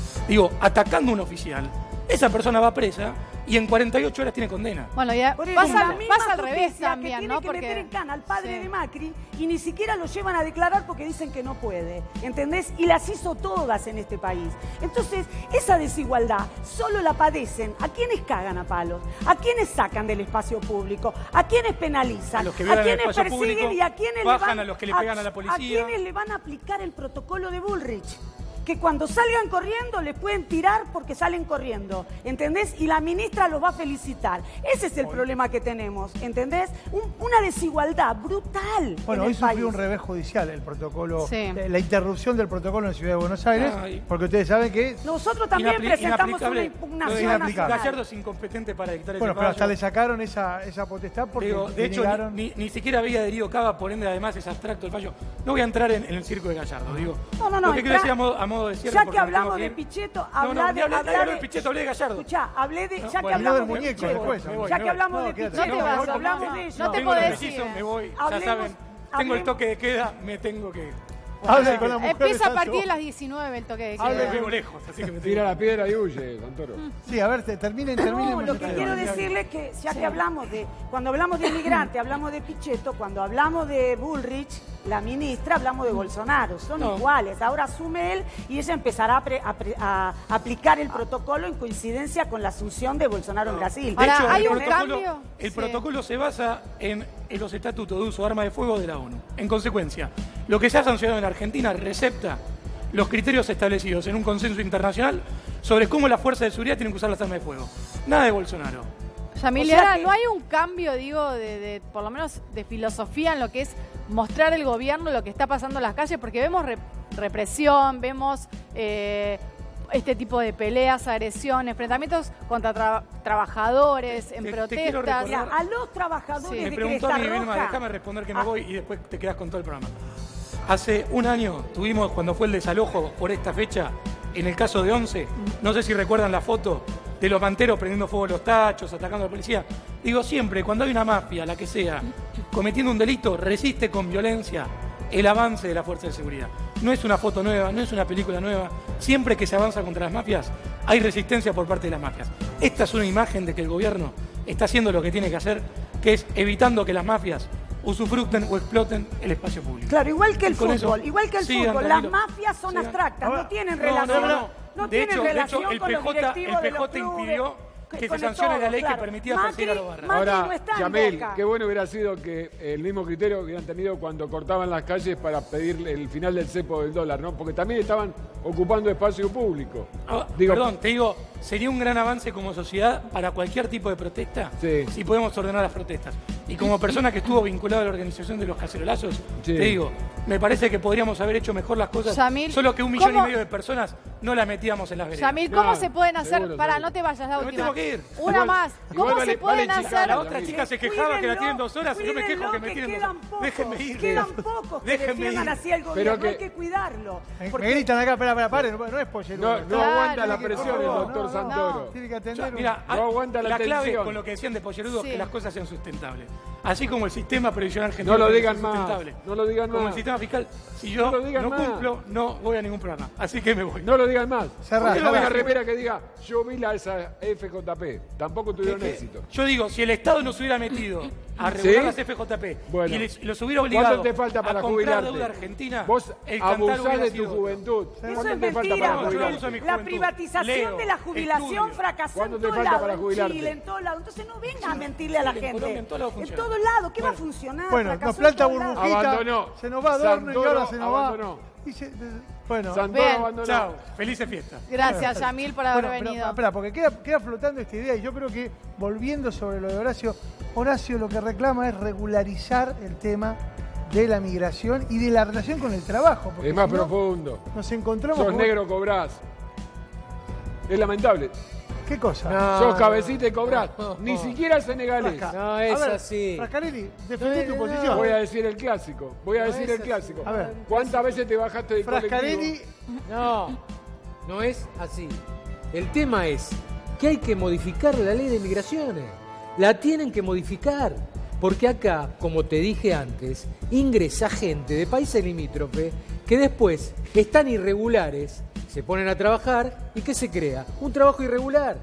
atacando a un oficial, esa persona va presa y en 48 horas tiene condena. Bueno, ya pasa al revés también, ¿no? Porque meter en cana al padre de Macri y ni siquiera lo llevan a declarar porque dicen que no puede, ¿entendés? Y las hizo todas en este país. Entonces, esa desigualdad solo la padecen a quienes cagan a palos, a quienes sacan del espacio público, a quienes penalizan, a quienes persiguen y a quienes bajan a los que le pegan a la policía, a quienes le van a aplicar el protocolo de Bullrich. Que cuando salgan corriendo les pueden tirar porque salen corriendo, ¿entendés? Y la ministra los va a felicitar. Ese es el problema que tenemos, ¿entendés? Una desigualdad brutal. Bueno, hoy sufrió un revés judicial el protocolo, la interrupción del protocolo en la Ciudad de Buenos Aires, porque ustedes saben que... Nosotros también presentamos una impugnación nacional. Gallardo es incompetente para dictar ese fallo. Pero hasta le sacaron esa potestad porque... de hecho, ni siquiera había adherido Cava, por ende además es abstracto el fallo. No voy a entrar en el circo de Gallardo, digo. No. Lo que quiero decir a modo de cierre, ya que hablamos de Pichetto, hablé de Pichetto, hablé de Gallardo. Escuchá, ya que hablamos de Pichetto, ya que hablamos de Pichetto, hablamos de eso. No te podés ir. Me voy, ya saben, tengo el toque de queda, me tengo que... Empieza a partir de las 19 el toque de queda. Me veo lejos, así que me tira la piedra y huye, Santoro. Sí, a ver, terminen. No, lo que quiero decirles que, ya que cuando hablamos de inmigrante, hablamos de Pichetto, cuando hablamos de Bullrich, la ministra, hablamos de Bolsonaro, son iguales. Ahora asume él y ella empezará a aplicar el protocolo en coincidencia con la asunción de Bolsonaro en Brasil. De hecho, ¿hay un cambio? El protocolo se basa en los estatutos de uso de armas de fuego de la ONU. En consecuencia, lo que se ha sancionado en Argentina recepta los criterios establecidos en un consenso internacional sobre cómo las fuerzas de seguridad tienen que usar las armas de fuego. Nada de Bolsonaro. Yamil, ¿no hay un cambio, de por lo menos de filosofía en lo que es mostrar el gobierno lo que está pasando en las calles? Porque vemos represión, vemos este tipo de peleas, agresiones, enfrentamientos contra trabajadores en protestas. Mira, a los trabajadores me de preguntó Cresta a mí, Roja. déjame responder que me voy y después te quedas con todo el programa. Hace un año tuvimos, cuando fue el desalojo por esta fecha, en el caso de 11, no sé si recuerdan la foto de los manteros prendiendo fuego a los tachos, atacando a la policía. Digo, siempre, cuando hay una mafia, la que sea, cometiendo un delito, resiste con violencia el avance de la fuerza de seguridad. No es una foto nueva, no es una película nueva. Siempre que se avanza contra las mafias, hay resistencia por parte de las mafias. Esta es una imagen de que el gobierno está haciendo lo que tiene que hacer, que es evitando que las mafias usufructen o exploten el espacio público. Claro, igual que el fútbol, las mafias son abstractas, no tienen relación. No tienen relación con los directivos de los clubes. Impidió que se sancione la ley que permitía perseguir a los barrios. Ahora, Yamil, qué bueno hubiera sido que el mismo criterio hubieran tenido cuando cortaban las calles para pedir el final del cepo del dólar, ¿no? Porque también estaban ocupando espacio público. Perdón, te digo, sería un gran avance como sociedad para cualquier tipo de protesta si podemos ordenar las protestas. Y como persona que estuvo vinculada a la organización de los cacerolazos, te digo, me parece que podríamos haber hecho mejor las cosas, Yamil, solo que 1,5 millones de personas no las metíamos en las veredas. Yamil, ¿cómo se pueden hacer? Para, no te vayas, la No última. tengo que ir. Una más. ¿Cómo se pueden hacer? La otra chica se quejaba que la tienen 2 horas y yo me quejo que me tienen 2 horas. Déjenme ir. Quedan pocos que defiendan así al gobierno, hay que cuidarlo. Me gritan acá, espera, paren, no es pollerudo. No aguanta la presión el doctor Santoro. Tiene que atender. Mira, no aguanta la clave tensión. con lo que decían de pollerudos es que las cosas sean sustentables. Así como el sistema previsional argentino. No lo tiene que digan ser más. sustentable. No lo digan como más. el sistema fiscal. Si yo no cumplo, no voy a ningún programa. Así que me voy. No lo digan más. Cerrá, ¿Por qué no cerrá. una remera que diga yo vi esa FJP? Tampoco tuvieron éxito. Yo digo, si el Estado no se hubiera metido a regular las FJP Bueno. y los hubiera obligado ¿Cuánto te falta para a comprar jubilarte? deuda argentina, Vos el cantar abusás hubiera de tu sido otro. juventud. Eso ¿Cuánto es te falta mentira. para yo no jubilarte? uso mi La juventud. privatización Leo, de la jubilación estudio. fracasó ¿Cuánto en te todos falta lados, para en jubilarte? Chile, en todos lados. Entonces no venga a mentirle a la en gente. Colombia, en todos lados En funciona. todos lados, ¿qué va a funcionar? Bueno, Fracasó nos en planta todos lados. burbujita, Abandonó. se nos va Adorno y ahora se nos va. Abandonó. Y bueno, Santoro Bien. abandonó. Chao, felices fiestas. Gracias, Yamil, por haber pero, venido. espera, porque queda flotando esta idea y yo creo que, volviendo sobre lo de Horacio lo que reclama es regularizar el tema de la migración y de la relación con el trabajo. Porque Es más si no, profundo. nos encontramos Sos con... negro, cobrás. Es lamentable. ¿Qué cosa? No, Sos cabecita y cobrás. no. Ni siquiera senegalés. Frasca. No, A es ver, así. Frascarelli, defendí tu no. posición. Voy a decir el clásico. Voy a decir es el así. clásico. A ver. ¿Cuántas veces te bajaste del Frascarelli, colectivo? No es así. El tema es que hay que modificar la ley de migraciones. La tienen que modificar. Porque acá, como te dije antes, ingresa gente de países limítrofes que después están irregulares, se ponen a trabajar y ¿qué se crea? Un trabajo irregular.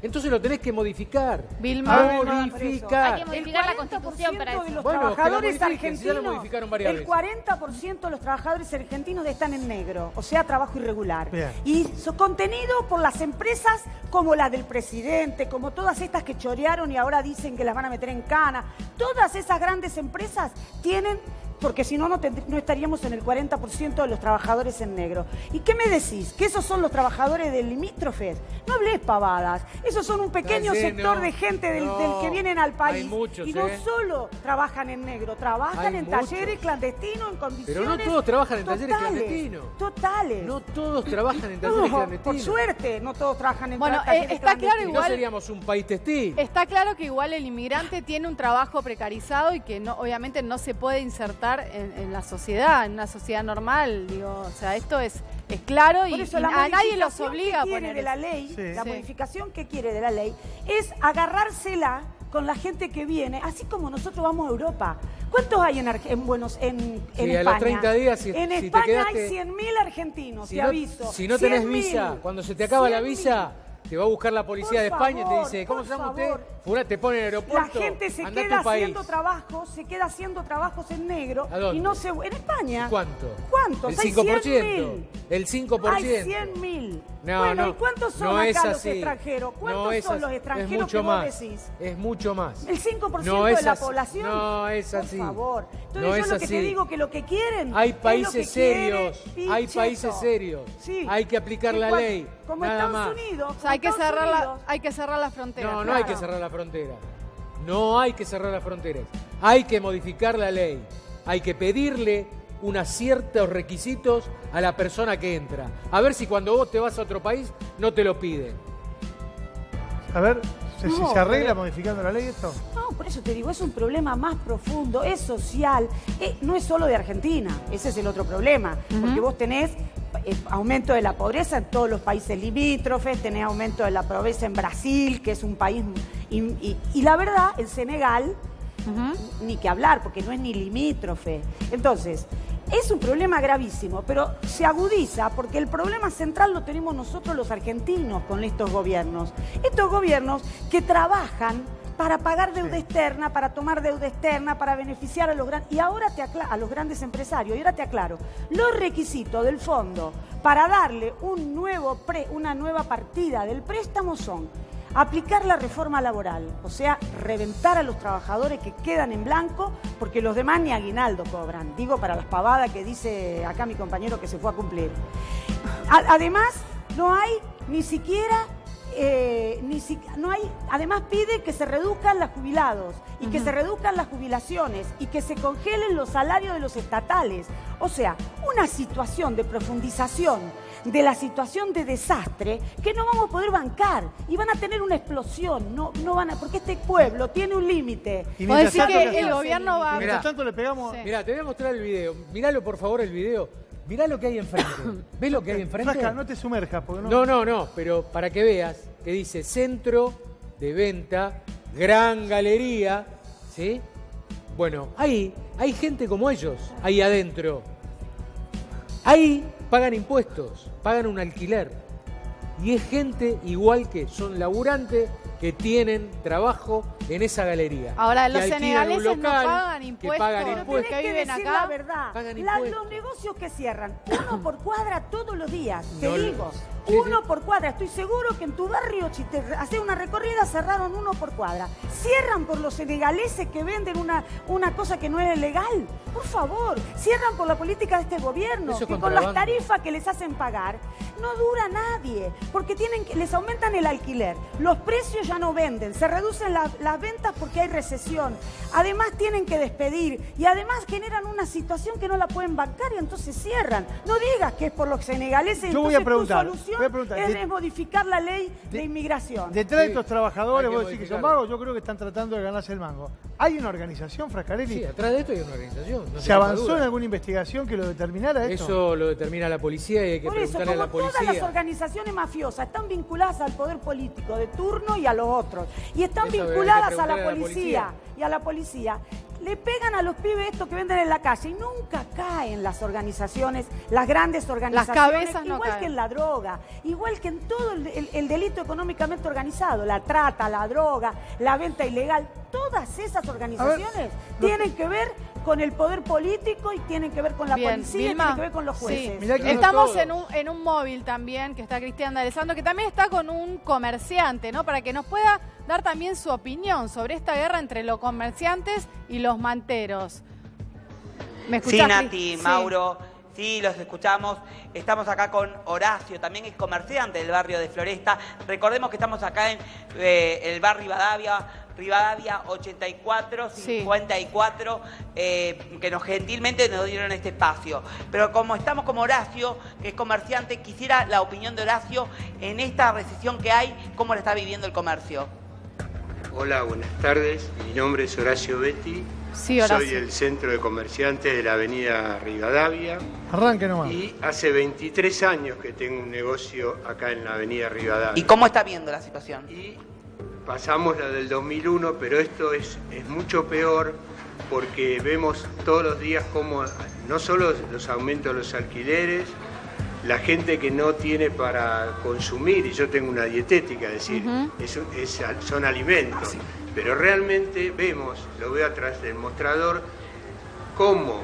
Entonces lo tenés que modificar. Vilma. Modificar. Hay que modificar la Constitución para de los los Bueno, que la trabajadores modifiquen, si ya la argentinos, modificaron varias el veces. 40% de los trabajadores argentinos están en negro, o sea, trabajo irregular. Bien. Y contenido por las empresas como la del presidente, como todas estas que chorearon y ahora dicen que las van a meter en cana. Todas esas grandes empresas tienen... Porque si no, no estaríamos en el 40% de los trabajadores en negro. ¿Y qué me decís? ¿Que esos son los trabajadores del limítrofes? No hables pavadas. Esos son un pequeño Ayer sector no. de gente del No. que vienen al país. Hay muchos, y no ¿eh? solo trabajan en negro, trabajan Hay en muchos. talleres clandestinos, en condiciones Pero no todos trabajan en talleres totales, clandestinos. Totales. No todos trabajan en No, talleres por clandestinos. suerte, no todos trabajan en Bueno, talleres está claro clandestinos. Si no igual- seríamos un país textil. Está claro que igual el inmigrante tiene un trabajo precarizado y que no, obviamente no se puede insertar en la sociedad, en una sociedad normal. Digo, o sea, esto es claro Por y eso, y la a nadie los modificación obliga a que quiere poner de la eso. ley, Sí. la Sí. modificación que quiere de la ley es agarrársela con la gente que viene, así como nosotros vamos a Europa. ¿Cuántos hay en Sí, España? a los 30 días, si en te España quedaste- hay 100.000 argentinos, te aviso. Si no tenés 100.000. visa, cuando se te acaba la 100.000. visa, te va a buscar la policía Por de España y te favor, dice, ¿cómo por se llama favor. usted? Fulano, te pone en el La aeropuerto, gente se anda a queda tu país. haciendo trabajos, en negro ¿A dónde? y no se en España. ¿Cuánto? ¿Cuántos? El Hay 5%. 100.000. El 5%. Hay 100.000. No, bueno, no, ¿y cuántos son no es acá los así. extranjeros? ¿Cuántos No es son así. los extranjeros es mucho que vos más. decís? Es mucho más. ¿El 5% No de es la así. población? No es así. Por favor. Entonces No yo es lo que te así. digo que lo que quieren Hay es lo países que serios, quiere hay Pichetto. países serios. Sí. Hay que aplicar Y la ley, Como nada Estados más. Unidos. O sea, hay que como Estados Unidos. hay que cerrar las fronteras. No, no hay que Claro. cerrar la frontera. No hay que cerrar las fronteras. Hay que modificar la ley. Hay que pedirle unos ciertos requisitos a la persona que entra. A ver si cuando vos te vas a otro país no te lo piden. a ver, si No, se arregla pero- modificando la ley esto. No, por eso te digo, es un problema más profundo, es social, no es solo de Argentina, ese es el otro problema, porque vos tenés aumento de la pobreza en todos los países limítrofes, tenés aumento de la pobreza en Brasil, que es un país... Y la verdad, en Senegal, ni que hablar, porque no es ni limítrofe. Entonces, es un problema gravísimo, pero se agudiza porque el problema central lo tenemos nosotros los argentinos con estos gobiernos. Estos gobiernos que trabajan para pagar deuda externa, para tomar deuda externa, para beneficiar a los grandes... Y ahora a los grandes empresarios, y ahora te aclaro, los requisitos del fondo para darle una nueva partida del préstamo son aplicar la reforma laboral, o sea, reventar a los trabajadores que quedan en blanco porque los demás ni aguinaldo cobran. Digo para las pavadas que dice acá mi compañero que se fue a cumplir. Además, no hay ni siquiera además pide que se reduzcan los jubilados y que se reduzcan las jubilaciones y que se congelen los salarios de los estatales. O sea, una situación de profundización de la situación de desastre que no vamos a poder bancar y van a tener una explosión, no van a, porque este pueblo tiene un límite. Vos decís que el gobierno va... Mientras tanto le pegamos... Sí. Mirá, te voy a mostrar el video. Míralo, por favor, el video. Mirá lo que hay enfrente. ¿Ves lo que hay enfrente? Frasca, no te sumerjas. Porque no... No, pero para que veas, que dice Centro de Venta, Gran Galería, ¿sí? Bueno, ahí hay gente como ellos, ahí adentro. Ahí pagan impuestos, pagan un alquiler. Y es gente igual que son laburantes que tienen trabajo en esa galería. Ahora, que los alquilan senegaleses un local, no pagan impuestos. que pagan Pero impuestos. tenés que viven decir acá, la verdad. pagan impuestos. Los negocios que cierran, uno por cuadra todos los días, te No, digo. sí, Uno sí. por cuadra. Estoy seguro que en tu barrio, si te haces una recorrida, cerraron uno por cuadra. Cierran por los senegaleses que venden una cosa que no es legal. Por favor, cierran por la política de este gobierno, Eso es que con las contrabando. tarifas que les hacen pagar no dura nadie, porque les aumentan el alquiler, los precios ya no venden, se reducen las ventas porque hay recesión, además tienen que despedir y además generan una situación que no la pueden bancar y entonces cierran. No digas que es por los senegaleses, Yo voy entonces a preguntar, tu solución voy a preguntar, es modificar la ley de inmigración. Detrás de Sí, estos trabajadores, hay que vos decís que son modificarlo. vagos, yo creo que están tratando de ganarse el mango. ¿Hay una organización, Frascarelli? Sí, atrás de esto hay una organización. no ¿Se tengas avanzó duda. en alguna investigación que lo determinara esto? Eso lo determina la policía y hay que Por eso, preguntarle a como la todas las policía. organizaciones mafiosas están vinculadas al poder político de turno y a los otros, y están Eso hay que vinculadas a preguntarle la a la policía policía. y a la policía, le pegan a los pibes estos que venden en la calle y nunca caen las organizaciones, las grandes organizaciones, cabezas no igual caen. que en la droga, igual que en todo el delito económicamente organizado, la trata, la droga, la venta ilegal, todas esas organizaciones tienen que ver con el poder político y tienen que ver con la Bien, policía, y Vilma, tienen que ver con los sí. jueces. Mirá que Estamos todos. en un móvil también, que está Cristian D'Alessandro, que también está con un comerciante, ¿no? Para que nos pueda dar también su opinión sobre esta guerra entre los comerciantes y los manteros. ¿Me Sí, escuchás, Nati, Cris? Sí. Mauro, sí, los escuchamos. Estamos acá con Horacio, también es comerciante del barrio de Floresta. Recordemos que estamos acá en el barrio Rivadavia 84, Sí. 54, que gentilmente nos dieron este espacio. Pero como estamos como Horacio, que es comerciante, quisiera la opinión de Horacio en esta recesión que hay, cómo la está viviendo el comercio. Hola, buenas tardes. Mi nombre es Horacio Betti. Sí, Horacio. Soy el centro de comerciantes de la avenida Rivadavia Arranque nomás. y hace 23 años que tengo un negocio acá en la avenida Rivadavia. ¿Y cómo está viendo la situación? Y pasamos la del 2001, pero esto es mucho peor porque vemos todos los días cómo no solo los aumentos de los alquileres, la gente que no tiene para consumir, y yo tengo una dietética, es decir, son alimentos, pero realmente vemos, lo veo atrás del mostrador, cómo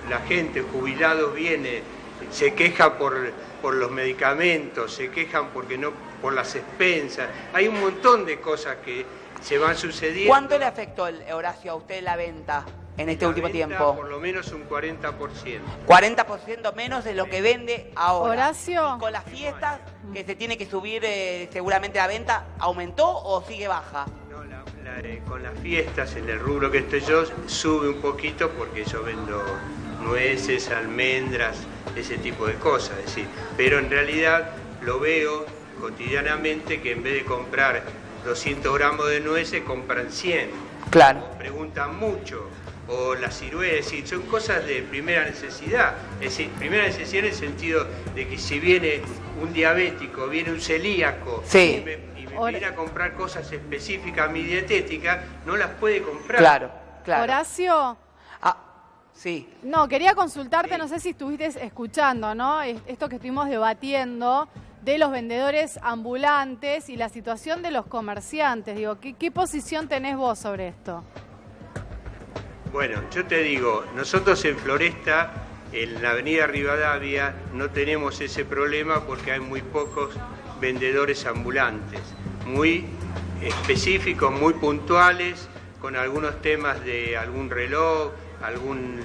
la gente jubilado viene, se queja por los medicamentos, se quejan porque no, por las expensas, hay un montón de cosas que se van sucediendo. ¿Cuánto le afectó, Horacio, a usted la venta en este La último venta, tiempo? Por lo menos un 40%. 40% menos de lo que vende ahora. Horacio. Y con las fiestas, que se tiene que subir seguramente la venta, ¿aumentó o sigue baja? No, con las fiestas, en el rubro que estoy yo, sube un poquito porque yo vendo nueces, almendras, ese tipo de cosas, es decir, pero en realidad lo veo cotidianamente que en vez de comprar 200 gramos de nueces, compran 100. Claro. O preguntan mucho, o las ciruelas, es decir, son cosas de primera necesidad. Es decir, primera necesidad en el sentido de que si viene un diabético, viene un celíaco, Sí. y me viene a comprar cosas específicas a mi dietética, no las puede comprar. Claro, claro. Horacio, Sí. no, quería consultarte, no sé si estuviste escuchando, ¿no? Esto que estuvimos debatiendo de los vendedores ambulantes y la situación de los comerciantes. Digo, ¿qué posición tenés vos sobre esto? Bueno, yo te digo, nosotros en Floresta, en la avenida Rivadavia, no tenemos ese problema porque hay muy pocos vendedores ambulantes, muy específicos, muy puntuales, con algunos temas de algún reloj, algún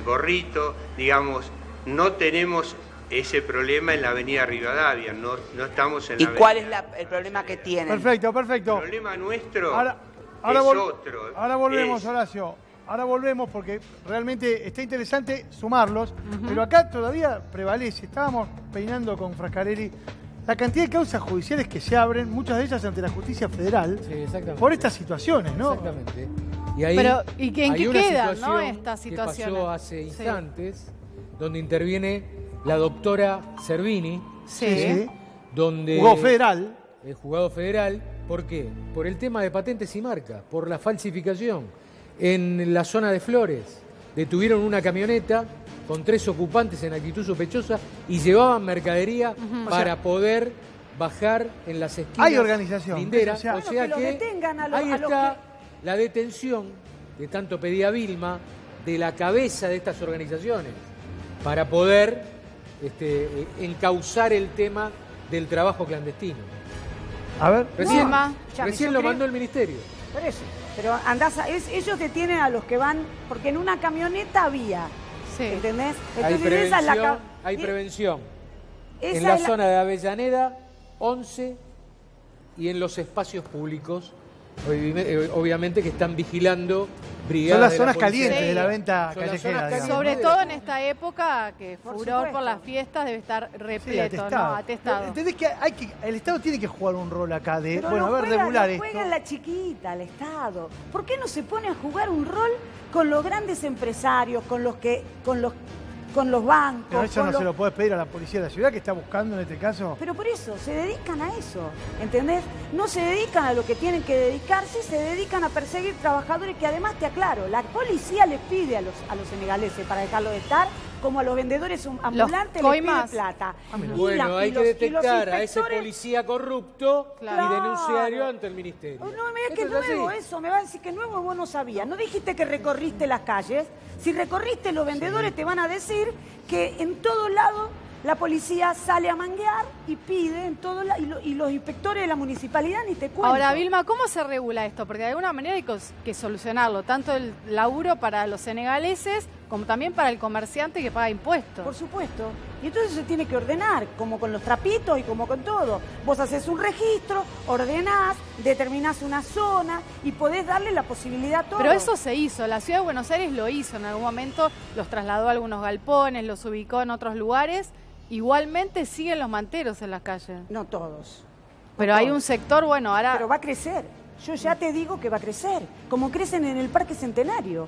gorrito, digamos, no tenemos ese problema en la avenida Rivadavia, no estamos en la ¿Y avenida. cuál es el problema que tienen? Perfecto, perfecto. El problema nuestro Ahora es otro. Ahora volvemos, Es- Horacio. Ahora volvemos porque realmente está interesante sumarlos, pero acá todavía prevalece. Estábamos peinando con Frascarelli la cantidad de causas judiciales que se abren, muchas de ellas ante la justicia federal, Sí, exactamente. por estas situaciones, ¿no? Exactamente. Y ahí Pero, ¿y en hay qué una quedan, no, situación estas que situaciones? pasó hace Sí. instantes, donde interviene la doctora Servini, Sí. donde... Juzgado federal. El juzgado federal, ¿por qué? Por el tema de patentes y marcas, por la falsificación. En la zona de Flores detuvieron una camioneta con 3 ocupantes en actitud sospechosa y llevaban mercadería para poder bajar en las esquinas Hay organización. linderas. O sea, O sea que los que detengan a los- ahí a los está la detención que tanto pedía Vilma de la cabeza de estas organizaciones para poder encauzar el tema del trabajo clandestino. A ver. Recién, Vilma. recién Yo lo creo- mandó el ministerio. Por eso. Pero ellos detienen a los que van, porque en una camioneta había, Sí. ¿entendés? Hay Entonces esa es la prevención, ca- hay y- prevención esa en la es la- zona de Avellaneda, 11, y en los espacios públicos, obviamente que están vigilando brigadas Son las de la zonas policía. calientes Sí. de la venta Son las callejera. zonas digamos. calientes. Sobre de todo la- en esta época que Por furor por supuesto. las fiestas debe estar Sí, repleto, atestado. ¿no? Atestado. ¿Entendés que el Estado tiene que jugar un rol acá de, Pero bueno, lo a ver, juega, regular lo esto? juega la chiquita, el Estado. ¿Por qué no se pone a jugar un rol con los grandes empresarios, con los bancos? Pero eso con no los- se lo puedes pedir a la policía de la ciudad que está buscando en este caso. Pero por eso, se dedican a eso, ¿entendés? No se dedican a lo que tienen que dedicarse, se dedican a perseguir trabajadores que además, te aclaro, la policía les pide a los senegaleses para dejarlo de estar, como a los vendedores ambulantes les pide coimas. plata. Bueno, hay que detectar a ese inspectores- policía corrupto Claro. y denunciarlo ante el ministerio. Oh, no, mira que Esto es nuevo así. eso, me va a decir que nuevo vos no sabías. ¿No dijiste que recorriste las calles? Si recorriste, los vendedores te van a decir que en todo lado la policía sale a manguear y pide en todo lado, y los inspectores de la municipalidad ni te cuentan. Ahora, Vilma, ¿cómo se regula esto? Porque de alguna manera hay que solucionarlo, tanto el laburo para los senegaleses como también para el comerciante que paga impuestos. Por supuesto. Y entonces se tiene que ordenar, como con los trapitos y como con todo. Vos haces un registro, ordenás, determinás una zona y podés darle la posibilidad a todo. Pero eso se hizo, la Ciudad de Buenos Aires lo hizo en algún momento, los trasladó a algunos galpones, los ubicó en otros lugares, igualmente siguen los manteros en las calles. No todos. Pero hay un sector, bueno, ahora... Pero va a crecer. Yo ya te digo que va a crecer. Como crecen en el Parque Centenario.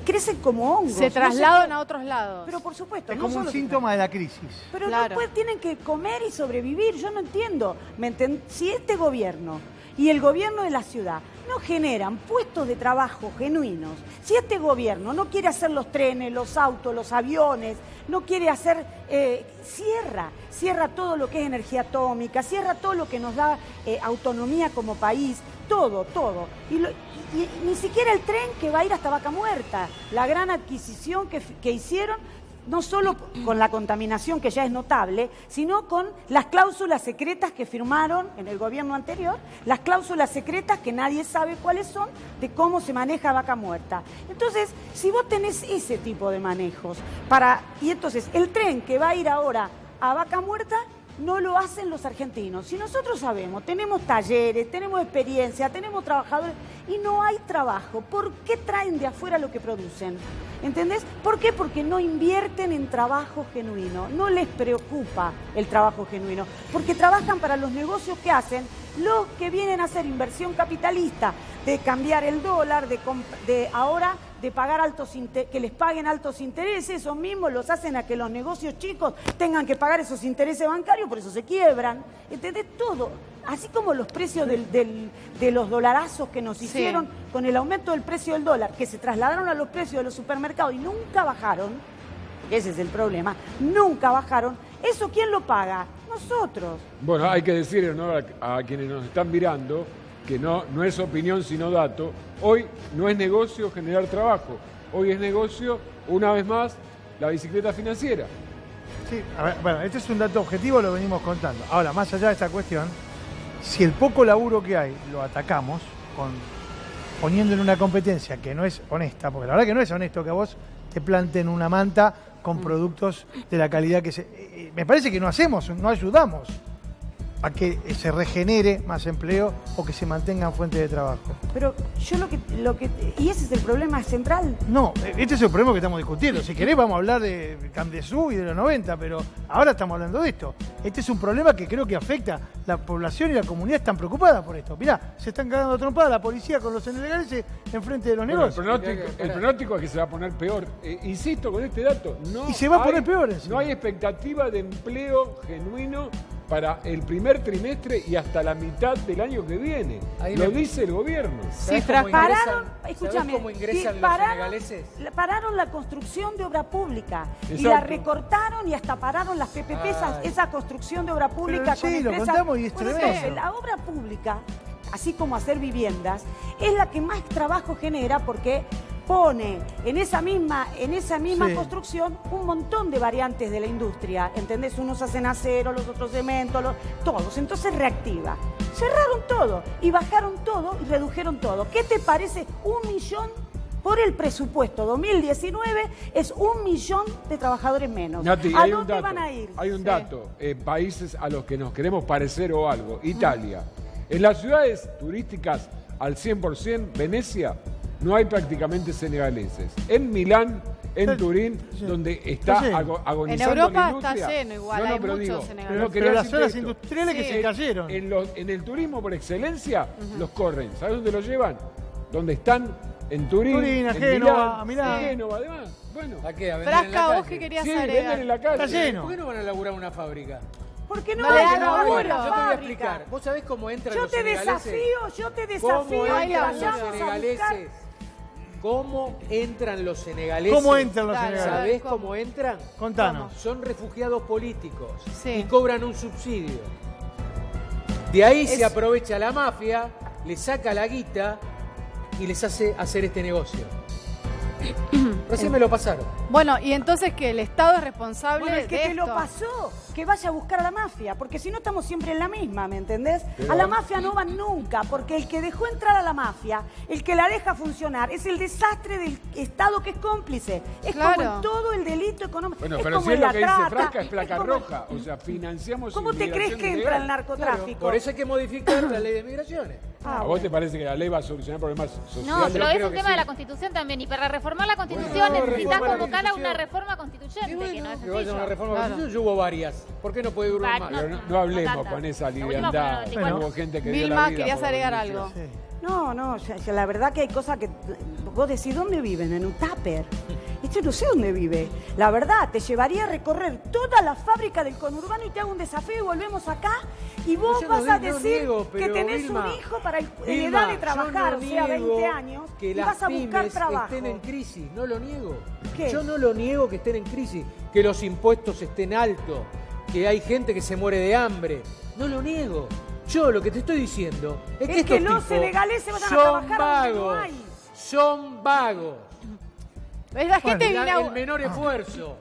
Crecen como hongos. se No trasladan sé- a otros lados. Pero por supuesto. Es no como un solo se síntoma de la crisis. Pero Claro. después tienen que comer y sobrevivir. Yo no entiendo. Si este gobierno y el gobierno de la ciudad no generan puestos de trabajo genuinos, si este gobierno no quiere hacer los trenes, los autos, los aviones, no quiere hacer, cierra todo lo que es energía atómica, cierra todo lo que nos da autonomía como país, todo. Y ni siquiera el tren que va a ir hasta Vaca Muerta, la gran adquisición que hicieron, no solo con la contaminación que ya es notable, sino con las cláusulas secretas que firmaron en el gobierno anterior, las cláusulas secretas que nadie sabe cuáles son, de cómo se maneja Vaca Muerta. Entonces, si vos tenés ese tipo de manejos, y entonces el tren que va a ir ahora a Vaca Muerta, no lo hacen los argentinos. Si nosotros sabemos, tenemos talleres, tenemos experiencia, tenemos trabajadores y no hay trabajo, ¿por qué traen de afuera lo que producen? ¿Entendés? ¿Por qué? Porque no invierten en trabajo genuino, no les preocupa el trabajo genuino, porque trabajan para los negocios que hacen los que vienen a hacer inversión capitalista, de cambiar el dólar, de ahora de pagar que les paguen altos intereses, esos mismos los hacen a que los negocios chicos tengan que pagar esos intereses bancarios, por eso se quiebran. ¿Entendés? Todo. Así como los precios de los dolarazos que nos hicieron con el aumento del precio del dólar, que se trasladaron a los precios de los supermercados y nunca bajaron, ese es el problema, nunca bajaron. ¿Eso quién lo paga? Nosotros. Bueno, hay que decir, ¿no?, a quienes nos están mirando que no es opinión sino dato. Hoy no es negocio generar trabajo. Hoy es negocio, una vez más, la bicicleta financiera. Sí, a ver, bueno, este es un dato objetivo, lo venimos contando. Ahora, más allá de esta cuestión, si el poco laburo que hay lo atacamos poniendo en una competencia que no es honesta, porque la verdad que no es honesto que a vos te planten una manta con productos de la calidad que se... me parece que no hacemos, no ayudamos a que se regenere más empleo o que se mantengan fuentes de trabajo. Pero yo ¿y ese es el problema central? No, este es el problema que estamos discutiendo. Si querés vamos a hablar de Candesú y de los 90, pero ahora estamos hablando de esto. Este es un problema que creo que afecta. La población y la comunidad están preocupadas por esto. Mirá, se están cagando a trompada la policía con los senegaleses enfrente de los negocios. El pronóstico es que se va a poner peor. Insisto con este dato. Y se va a poner peor encima. No hay expectativa de empleo genuino para el primer trimestre y hasta la mitad del año que viene. Lo dice el gobierno. Sí, escúchame, cómo ingresan los senegaleses? Pararon la construcción de obra pública. Exacto. Y la recortaron y hasta pararon las PPP, esa construcción de obra pública. Pero sí, lo contamos y es tremendo. Entonces, la obra pública, así como hacer viviendas, es la que más trabajo genera porque pone en esa misma construcción un montón de variantes de la industria, ¿entendés? Unos hacen acero, los otros cemento, todos. Entonces reactiva. Cerraron todo y bajaron todo y redujeron todo. ¿Qué te parece? 1 millón por el presupuesto 2019 es 1 millón de trabajadores menos. Nati, ¿A dónde van a ir? Hay un dato, países a los que nos queremos parecer o algo. Italia. En las ciudades turísticas al 100%, Venecia, no hay prácticamente senegaleses. En Milán, en Turín, donde está agonizando en Europa la industria. Está lleno igual, hay muchos senegaleses. Pero las zonas industriales que se cayeron. En el turismo por excelencia, los corren. ¿Sabes dónde los llevan? Donde están en Turín, a en Génova, Milán, a Génova, además. Bueno, ¿a qué? ¿A vender en la Frasca, calle? vos que querías sí, agregar. venden en la calle. Está lleno. ¿Por qué no van a laburar una fábrica? ¿Por qué no No le van dan a laburo. una Yo te voy a fábrica? explicar. ¿Vos sabés cómo entran Yo los te senegaleses? desafío ¿Cómo a que entran los vayamos a buscar. senegaleses? ¿Cómo entran los senegaleses? ¿Cómo entran los Dale, senegaleses? ¿Sabés ¿Cómo? cómo entran? Contanos. Son refugiados políticos Sí. y cobran un subsidio. De ahí se aprovecha la mafia, les saca la guita y les hace hacer este negocio. Recién me lo pasaron. Bueno, y entonces que el Estado es responsable Bueno, el que de te esto. lo pasó, que vaya a buscar a la mafia, porque si no estamos siempre en la misma, ¿me entendés? A la mafia no van nunca, porque el que dejó entrar a la mafia, el que la deja funcionar, es el desastre del Estado que es cómplice. Es Claro. como en todo el delito económico. Bueno, es pero como si es en lo la que dice trata, Frasca, es placa como- roja. O sea, financiamos ¿Cómo te crees inmigración que entra ilegal. el narcotráfico? Por eso hay que modificar la ley de migraciones. ¿A vos te parece que la ley va a solucionar problemas sociales? No, pero es creo un que tema sí. de la Constitución también. Y para reformar la Constitución Bueno, necesitas reforma la convocar a una Constitución. reforma constituyente, Y bueno, que no es que vaya a una sencillo. reforma Claro. constitucional, yo hubo varias. ¿Por qué no puede durar Va, más? Pero no hablemos tanta. con esa La última liviandad. fue Bueno. Hubo gente que dio la Vilma, vida querías por agregar religión. algo. Sí. No, o sea, la verdad que hay cosas que vos decís, ¿dónde viven? En un tupper. Yo no sé dónde vive. La verdad, te llevaría a recorrer toda la fábrica del conurbano y te hago un desafío y volvemos acá y vos Yo vas no a digo, decir niego, que pero, tenés Vilma, un hijo para en Vilma, edad de trabajar, yo no o sea, 20 niego años, que y las vas a buscar pymes trabajo. estén en crisis, no lo niego. ¿Qué? Yo no lo niego que estén en crisis, que los impuestos estén altos, que hay gente que se muere de hambre, no lo niego. Yo lo que te estoy diciendo es que estos los tipos senegaleses vayan a son trabajar donde no vagos, hay. son vagos. ¿Ves? La gente viene a... El menor esfuerzo.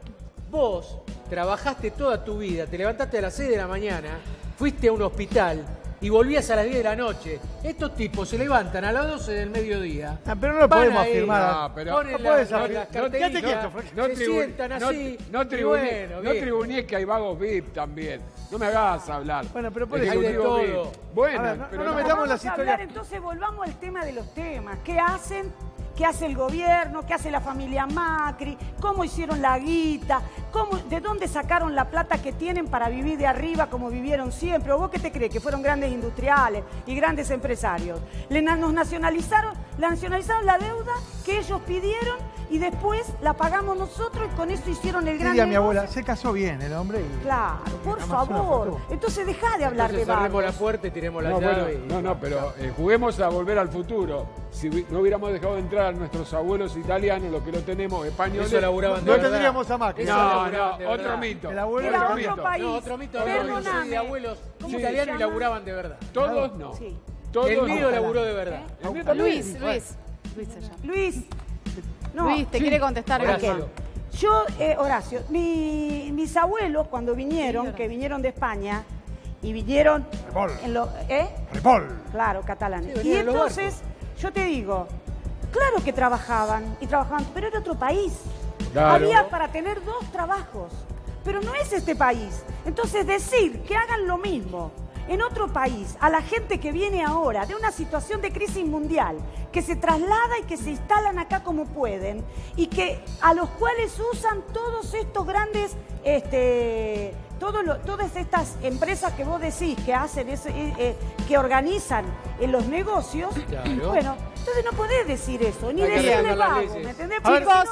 Vos trabajaste toda tu vida, te levantaste a las 6 de la mañana, fuiste a un hospital y volvías a las 10 de la noche. Estos tipos se levantan a las 12 del mediodía. Pero no lo van podemos ahí, afirmar. No, pero ponen no las puedes afirmar. carteritas, Quédate quieto, Frank. se sientan así. No y bueno, tribunees que hay vagos VIP también. No me hagas hablar. Bueno, pero por eso- Hay de Ejecutivo todo. VIP. Bueno, A ver, pero no nos no. metamos en las Vamos a hablar, historias. entonces volvamos al tema de los temas. ¿Qué hacen? ¿Qué hace el gobierno? ¿Qué hace la familia Macri? ¿Cómo hicieron la guita? ¿De dónde sacaron la plata que tienen para vivir de arriba como vivieron siempre? ¿O vos qué te crees? Que fueron grandes industriales y grandes empresarios. Nos nacionalizaron la deuda que ellos pidieron y después la pagamos nosotros y con eso hicieron el gran Diría mi negocio. abuela, se casó bien el hombre. Y... Claro, por Además, una favor. fortuna. Entonces dejá de hablar Entonces de cerremos la vagos. puerta y tiremos la No, llave. bueno, no, pero juguemos a volver al futuro. Si no hubiéramos dejado de entrar a nuestros abuelos italianos, lo que lo tenemos, españoles. Eso laburaban de No verdad. tendríamos a Macri. Eso No, laburaban de no, otro verdad. mito. El abuelo Era otro otro mito. país. No, otro mito. Yo Perdóname. soy de abuelos ¿Cómo se italianos y llama? laburaban de verdad. Todos no. Sí. Todos El mío no. laburó de verdad. El mío también. Luis se llama. Luis. No, Luis, te quiere contestar. Horacio. Vilma. Yo, Horacio, mis abuelos cuando vinieron, que vinieron de España y vinieron Repol. en lo, Repol. claro, catalanes. Sí, Y venían en los entonces, yo te digo, claro que trabajaban, pero era otro país. Claro. había para tener 2 trabajos. Pero no es este país. Entonces decir que hagan lo mismo en otro país, a la gente que viene ahora de una situación de crisis mundial, que se traslada y que se instalan acá como pueden, y que a los cuales usan todos estos grandes, todas estas empresas que vos decís que hacen que organizan los negocios, Claro. bueno, entonces no podés decir eso, ni Hay que decirle revisar las vago, leyes. ¿me entendés? A ver, Porque chicos,